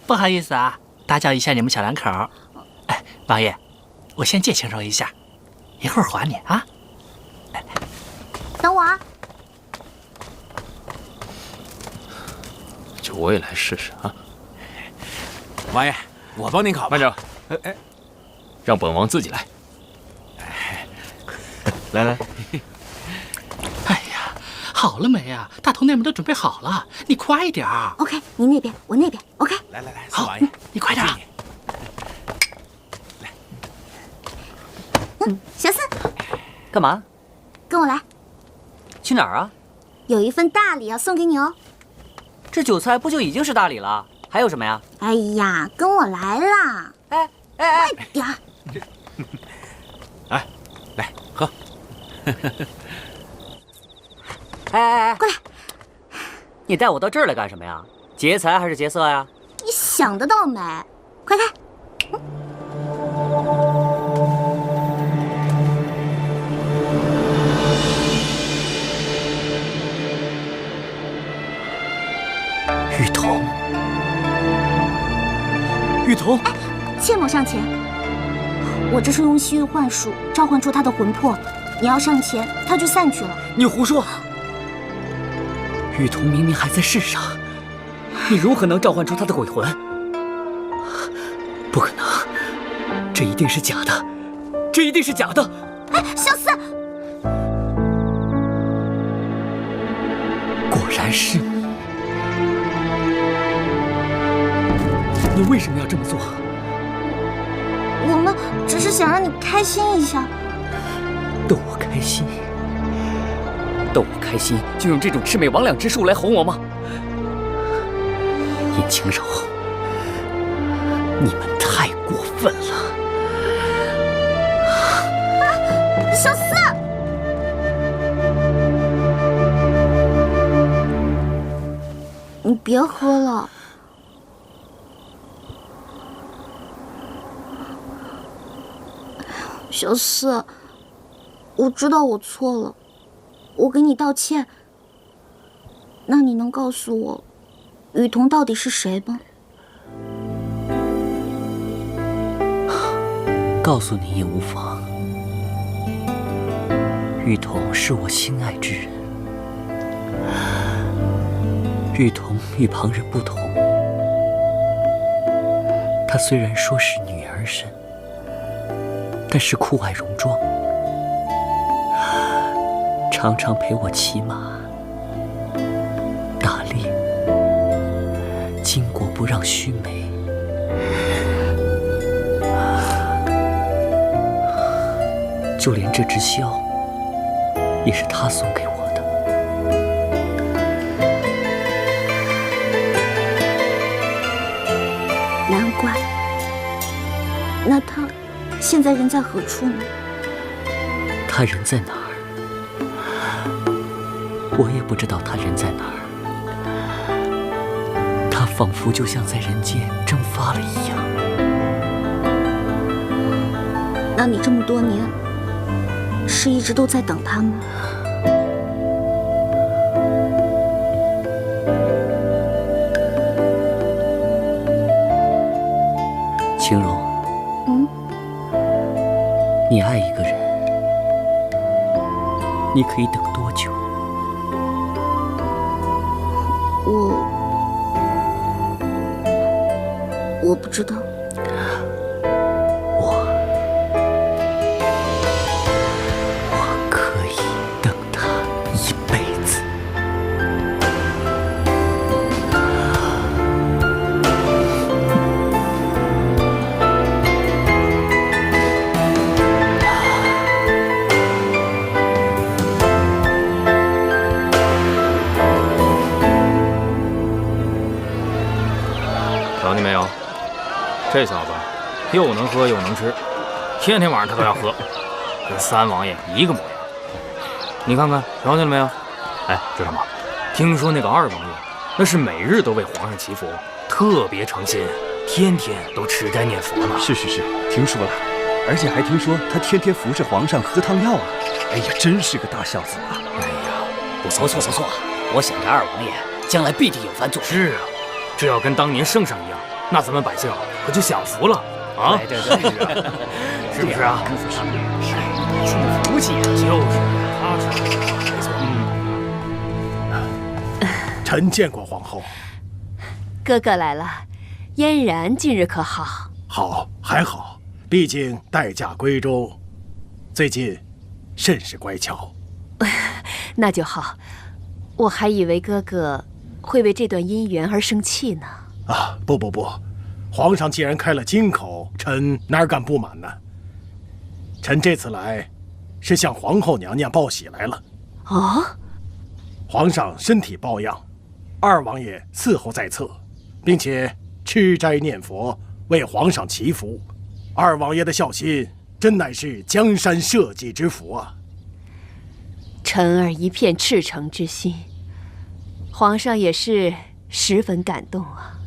S11: 不好意思啊，打搅一下你们小两口。哎，王爷，我先借轻柔一下，一会儿还你啊。
S2: 等我啊。
S1: 就我也来试试啊。
S6: 王爷，我帮您烤吧。
S1: 慢着，让本王自己来。
S6: 来来。
S11: 哎呀，好了没呀？大头那边都准备好了，你快点儿。
S2: OK， 你那边，我那边。OK。
S6: 来，
S11: 好，
S6: 王爷，
S11: 你快点儿。
S2: 来。小四，
S10: 干嘛？
S2: 跟我来。
S10: 去哪儿啊？
S2: 有一份大礼要送给你哦。
S10: 这酒菜不就已经是大礼了？还有什么呀？
S2: 哎呀，跟我来啦！快点儿！
S6: 哎，来喝。
S10: 哎，
S2: 过来！
S10: 你带我到这儿来干什么呀？劫财还是劫色呀？
S2: 你想得倒美！快开！
S10: 玉童，玉童，
S2: 哎，切莫上前！我这是用西域幻术召唤出他的魂魄，你要上前，他就散去了。
S10: 你胡说！玉童明明还在世上，你如何能召唤出他的鬼魂？不可能，这一定是假的，这一定是假的！
S2: 哎，小四，
S10: 果然是你！你为什么要这么做？
S2: 我们只是想让你开心一下。
S10: 逗我开心？逗我开心就用这种魑魅魍魉之术来哄我吗？尹清柔，你们太过分了！
S2: 小四，你别喝了。小四，我知道我错了，我给你道歉。那你能告诉我，雨桐到底是谁吗？
S10: 告诉你也无妨。玉彤是我心爱之人，玉彤与旁人不同，她虽然说是女儿身，但是酷爱戎装，常常陪我骑马、打猎，巾帼不让须眉。就连这只箫，也是她送给我的。
S2: 难怪。那他现在人在何处呢？
S10: 他人在哪儿？我也不知道他人在哪儿。他仿佛就像在人间蒸发了一样。
S2: 那你这么多年是一直都在等他吗？
S10: 青柔，你爱一个人，你可以等多久？
S2: 我不知道。
S10: 我可以等他一辈子。
S1: 瞧见没有，这小子又能喝又能吃，天天晚上他都要喝，跟三王爷一个模样。你看看，瞧见了没有？哎，知道吗？听说那个二王爷，那是每日都为皇上祈福，特别诚心，天天都吃斋念佛呢。
S13: 是，听说了，而且还听说他天天扶着皇上喝汤药啊！哎呀，真是个大孝子啊！
S10: 哎呀，不错，我想着二王爷将来必定有番作为。
S1: 是啊，这要跟当年圣上一样，那咱们百姓可就享福了啊！
S10: 对，
S1: 是不是啊？
S10: 是福气，
S1: 就是他是没错。
S9: 臣见过皇后。
S4: 哥哥来了，嫣然近日可好？
S9: 好，还好，毕竟待嫁闺中，最近甚是乖巧。
S4: 那就好，我还以为哥哥会为这段姻缘而生气呢。
S9: 啊，不，皇上既然开了金口，臣哪敢不满呢？臣这次来，是向皇后娘娘报喜来了。
S4: 哦，
S9: 皇上身体抱恙，二王爷伺候在侧，并且吃斋念佛，为皇上祈福。二王爷的孝心，真乃是江山社稷之福啊！
S4: 臣儿一片赤诚之心，皇上也是十分感动啊。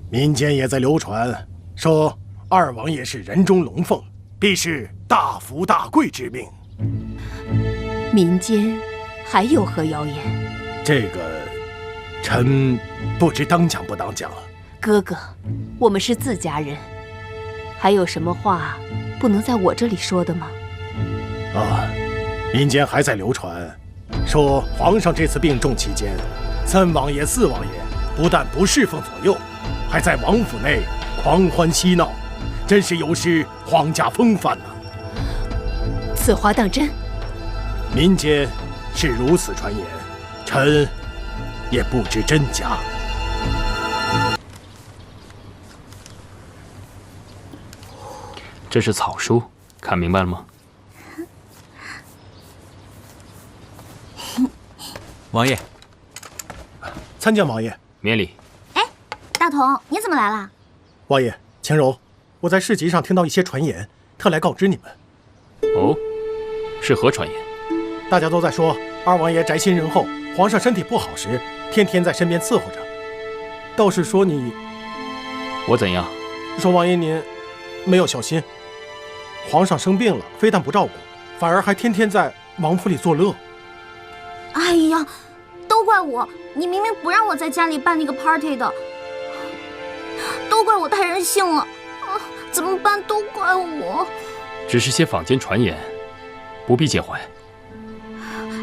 S9: 民间也在流传说二王爷是人中龙凤，必是大福大贵之命。
S4: 民间还有何谣言？
S9: 这个，臣不知当讲不当讲。
S4: 哥哥，我们是自家人，还有什么话不能在我这里说的吗？
S9: 啊，民间还在流传说皇上这次病重期间，三王爷、四王爷不但不侍奉左右，还在王府内狂欢嬉闹，真是有失皇家风范呐。
S4: 此话当真？
S9: 民间是如此传言，臣也不知真假。
S1: 这是草书，看明白了吗？
S10: 王爷，
S9: 参见王爷。
S1: 免礼。
S2: 哎，大同，你怎么来了？
S9: 王爷，晴柔，我在市集上听到一些传言，特来告知你们。
S1: 哦，是何传言？
S9: 大家都在说二王爷宅心仁厚，皇上身体不好时，天天在身边伺候着。倒是说你，
S1: 我怎样？
S9: 说王爷您没有孝心，皇上生病了，非但不照顾，反而还天天在王府里作乐。
S2: 哎呀，都怪我！你明明不让我在家里办那个 party 的，都怪我太任性了。啊，怎么办？都怪我。
S1: 只是些坊间传言，不必介怀。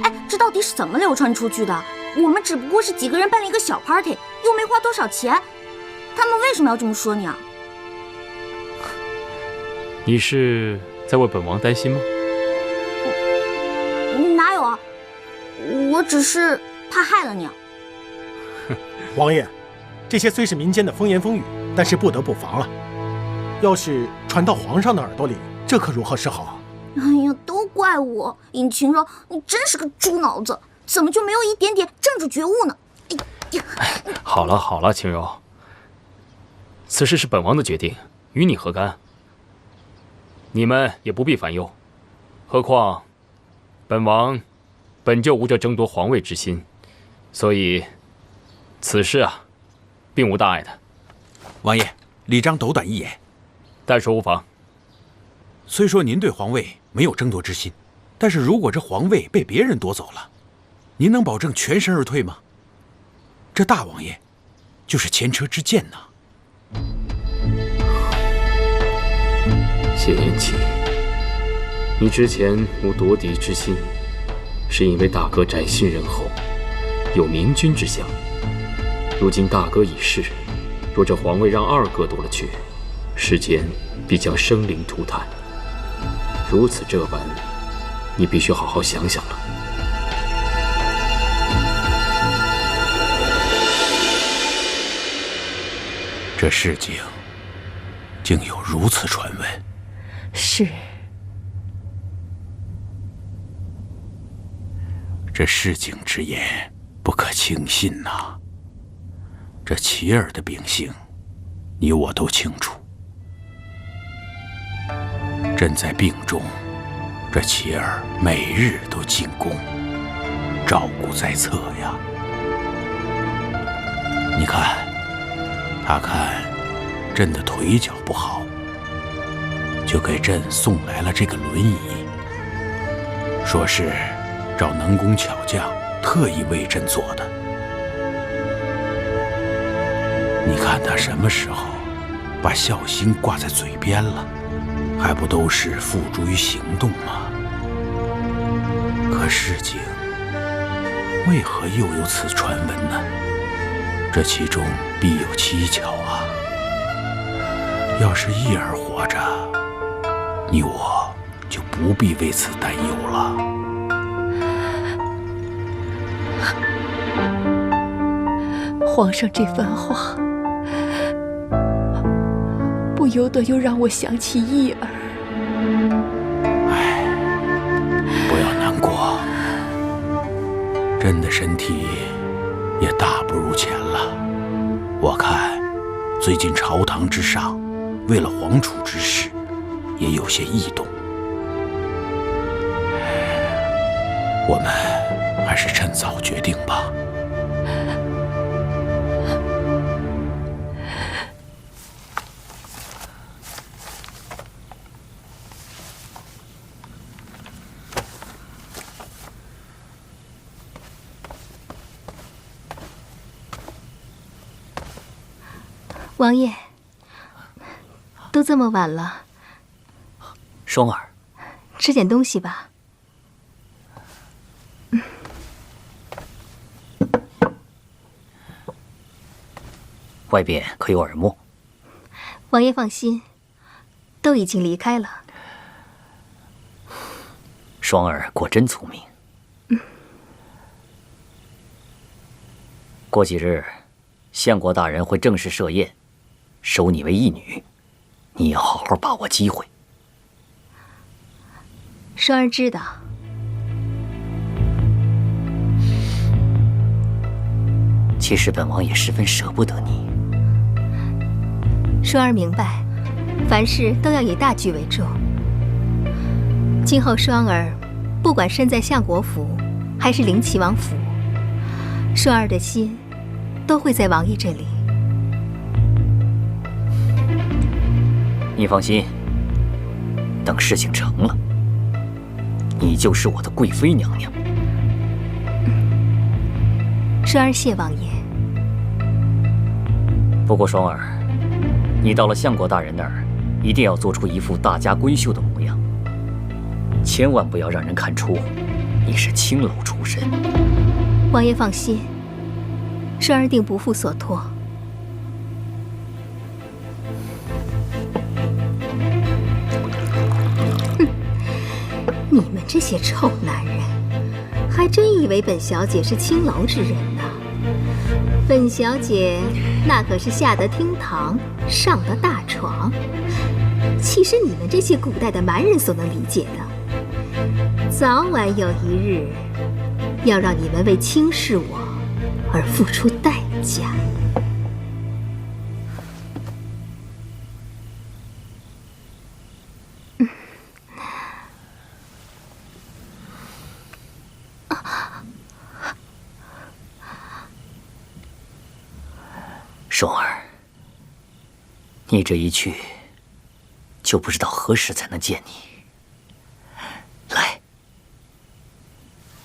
S2: 哎，这到底是怎么流传出去的？我们只不过是几个人办了一个小 party， 又没花多少钱，他们为什么要这么说你啊？
S1: 你是在为本王担心吗？
S2: 哪有啊，我只是怕害了你啊。
S6: 王爷，这些虽是民间的风言风语，但是不得不防了。要是传到皇上的耳朵里，这可如何是好？
S2: 哎呀，都怪我，尹晴柔，你真是个猪脑子，怎么就没有一点点政治觉悟呢？
S1: 好了好了，晴柔，此事是本王的决定，与你何干？你们也不必烦忧，何况本王本就无这争夺皇位之心，所以此事啊，并无大碍的。
S5: 王爷，李章斗胆一言，
S1: 但说无妨。
S5: 虽说您对皇位没有争夺之心，但是如果这皇位被别人夺走了，您能保证全身而退吗？这大王爷就是前车之鉴呐。
S1: 谢延启，你之前无夺嫡之心，是因为大哥宅心仁厚，有明君之相。如今大哥已逝，若这皇位让二哥夺了去，世间必将生灵涂炭。如此这般，你必须好好想想了。
S5: 这事情竟有如此传闻。
S4: 是。
S5: 这市井之言不可轻信呐。这齐儿的秉性，你我都清楚。朕在病中，这齐儿每日都进宫，照顾在侧呀。你看，他看朕的腿脚不好，就给朕送来了这个轮椅，说是找能工巧匠特意为朕做的。你看他什么时候把孝心挂在嘴边了，还不都是付诸于行动吗？可事情为何又有此传闻呢？这其中必有蹊跷啊！要是义儿活着，你我就不必为此担忧了。
S4: 皇上这番话，不由得又让我想起义儿。
S5: 哎，不要难过，朕的身体也大不如前了。我看最近朝堂之上，为了皇储之事，也有些异动。我们还是趁早决定吧。
S12: 王爷，都这么晚了，
S10: 双儿，
S12: 吃点东西吧。
S10: 外边可有耳目？
S12: 王爷放心，都已经离开了。
S10: 双儿果真聪明。过几日，相国大人会正式设宴，收你为义女，你要好好把握机会。
S12: 双儿知道。
S10: 其实本王也十分舍不得你。
S12: 双儿明白，凡事都要以大局为重。今后双儿不管身在相国府，还是临齐王府，双儿的心都会在王爷这里。
S10: 你放心，等事情成了，你就是我的贵妃娘娘。
S12: 双儿谢王爷。
S10: 不过双儿，你到了相国大人那儿，一定要做出一副大家闺秀的模样，千万不要让人看出你是青楼出身。
S12: 王爷放心，双儿定不负所托。哼，你们这些臭男人，还真以为本小姐是青楼之人呢？本小姐那可是下得厅堂，上得大床，岂是你们这些古代的蛮人所能理解的？早晚有一日，要让你们为轻视我而付出代价。
S10: 双儿，你这一去，就不知道何时才能见你。来，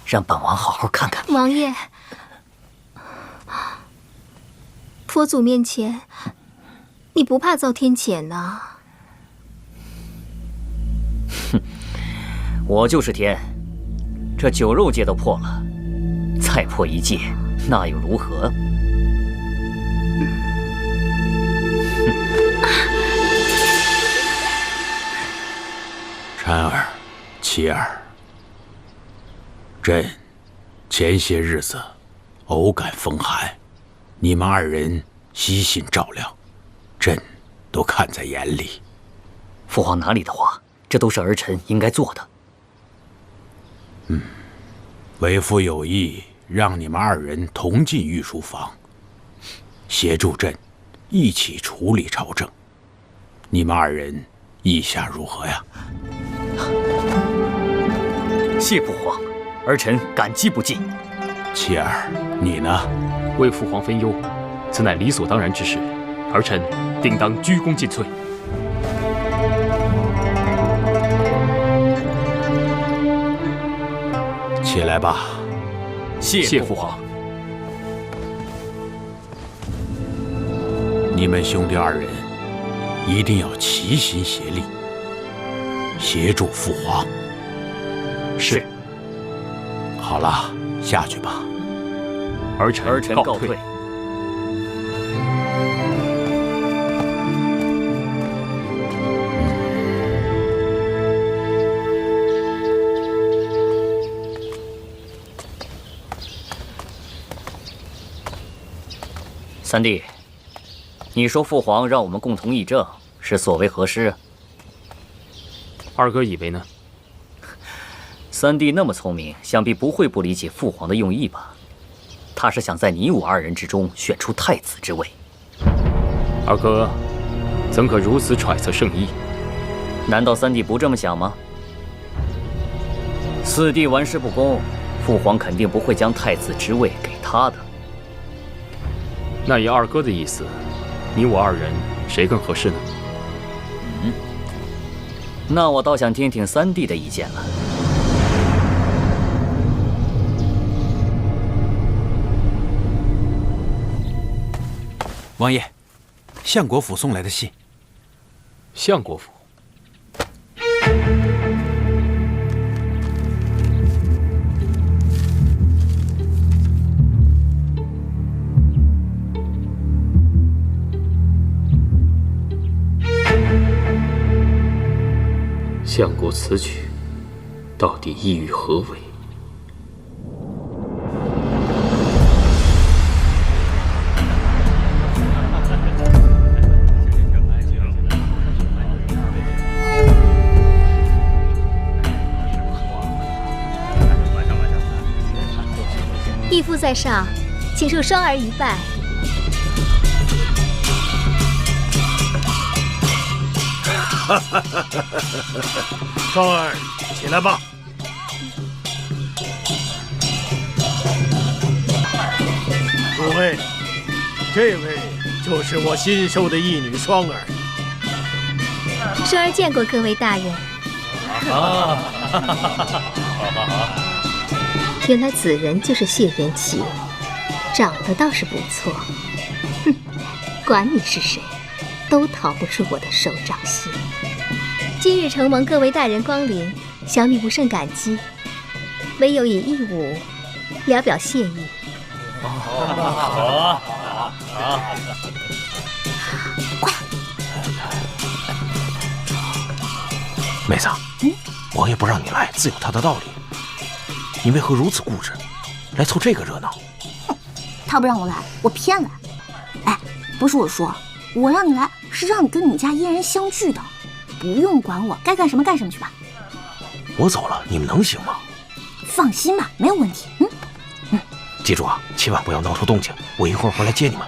S10: 让本王好好看看你。
S12: 王爷，佛祖面前，你不怕遭天谴呢？
S10: 哼，我就是天，这酒肉戒都破了，再破一戒，那又如何？
S5: 婵儿，琪儿，朕前些日子偶感风寒，你们二人悉心照料，朕都看在眼里。
S10: 父皇哪里的话，这都是儿臣应该做的。
S5: 为父有意让你们二人同进御书房，协助朕一起处理朝政。你们二人意下如何呀？
S10: 谢父皇，儿臣感激不尽。
S5: 琪儿，你呢？
S1: 为父皇分忧，此乃理所当然之事，儿臣定当鞠躬尽瘁。
S5: 起来吧。
S10: 谢父皇。
S5: 你们兄弟二人一定要齐心协力，协助父皇。
S10: 是。
S5: 好了，下去吧。
S1: 儿臣告退。
S10: 三弟，你说父皇让我们共同议政，是所为何事？
S1: 二哥以为呢？
S10: 三弟那么聪明，想必不会不理解父皇的用意吧？他是想在你我二人之中选出太子之位。
S1: 二哥怎可如此揣测圣意？
S10: 难道三弟不这么想吗？四弟玩世不恭，父皇肯定不会将太子之位给他的。
S1: 那以二哥的意思，你我二人谁更合适呢？
S10: 那我倒想听听三弟的意见了。
S5: 王爷，相国府送来的信。
S1: 相国府。相国此举，到底意欲何为？
S12: 义父在上，请受双儿一拜。
S9: 双儿，起来吧。诸位，这位就是我新收的义女双儿。
S12: 双儿见过各位大人。
S11: 好。
S12: 原来此人就是谢元齐，长得倒是不错。哼，管你是谁，都逃不出我的手掌心。今日承蒙各位大人光临，小女不胜感激，唯有以义舞聊表谢意。
S3: 好。
S14: 妹子，王爷不让你来，自有他的道理。你为何如此固执，来凑这个热闹？
S2: 他不让我来，我偏来。哎，不是我说，我让你来是让你跟你们家嫣然相聚的，不用管我，该干什么干什么去吧。
S14: 我走了，你们能行吗？
S2: 放心吧，没有问题。
S14: 记住啊，千万不要闹出动静，我一会儿回来接你们。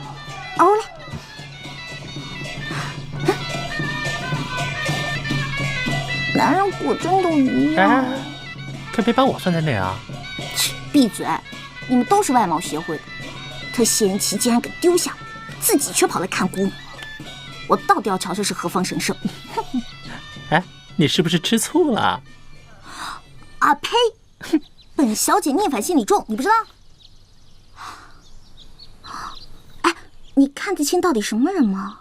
S2: 哦嘞。男人果真都一样。
S11: 可别把我算在内啊！
S2: 切，闭嘴！你们都是外貌协会的。他谢言齐竟然给丢下了，自己却跑来看姑娘。我到底要瞧瞧是何方神圣！
S11: 哎，你是不是吃醋了？
S2: 啊呸！本小姐逆反心理重，你不知道？哎，你看得清到底什么人吗？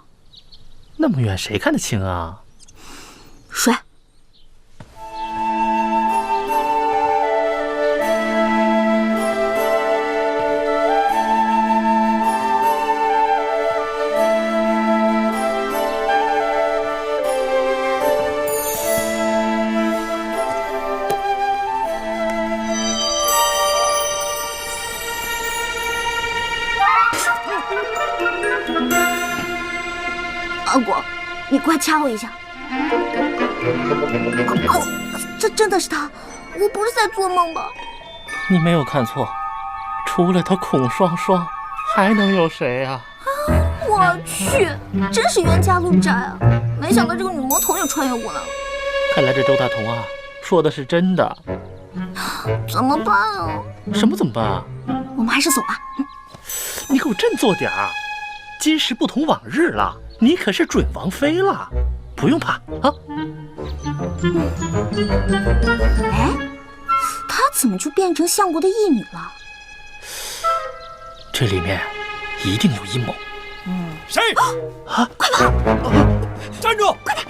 S11: 那么远，谁看得清啊？
S2: 谁？阿果，你快掐我一下！这真的是他，我不是在做梦吧？
S11: 你没有看错，除了他孔双双，还能有谁啊？
S2: 我去，真是冤家路窄啊！没想到这个女魔头也穿越过来了。
S11: 看来这周大同啊，说的是真的。
S2: 怎么办啊？
S11: 什么怎么办啊？
S2: 我们还是走吧。
S11: 你给我振作点儿，今时不同往日了。你可是准王妃了，不用怕啊！
S2: 哎，她怎么就变成相国的义女了？
S11: 这里面一定有阴谋。
S8: 谁？
S11: 啊！
S2: 快跑！
S8: 站住！
S2: 快点！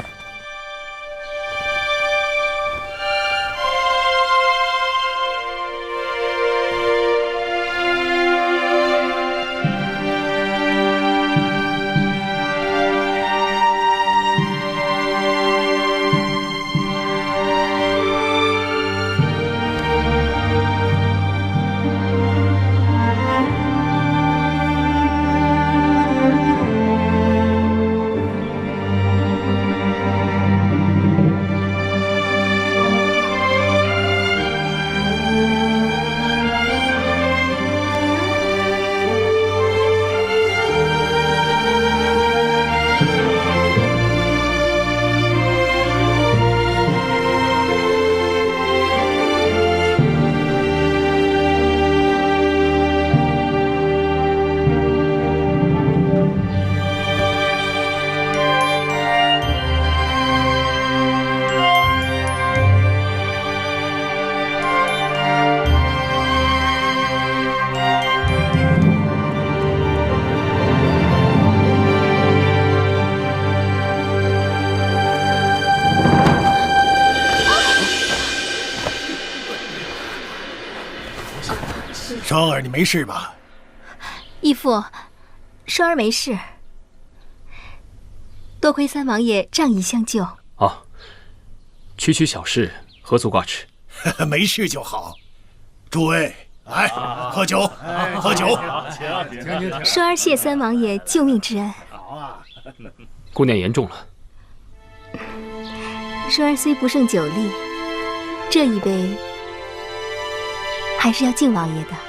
S9: 双儿，你没事吧？
S12: 义父，双儿没事，多亏三王爷仗义相救。
S1: 哦，区区小事，何足挂齿。
S9: 没事就好。诸位，来喝酒，喝酒。
S12: 双儿谢三王爷救命之恩。
S1: 姑娘言重了。
S12: 双儿虽不胜酒力，这一杯还是要敬王爷的。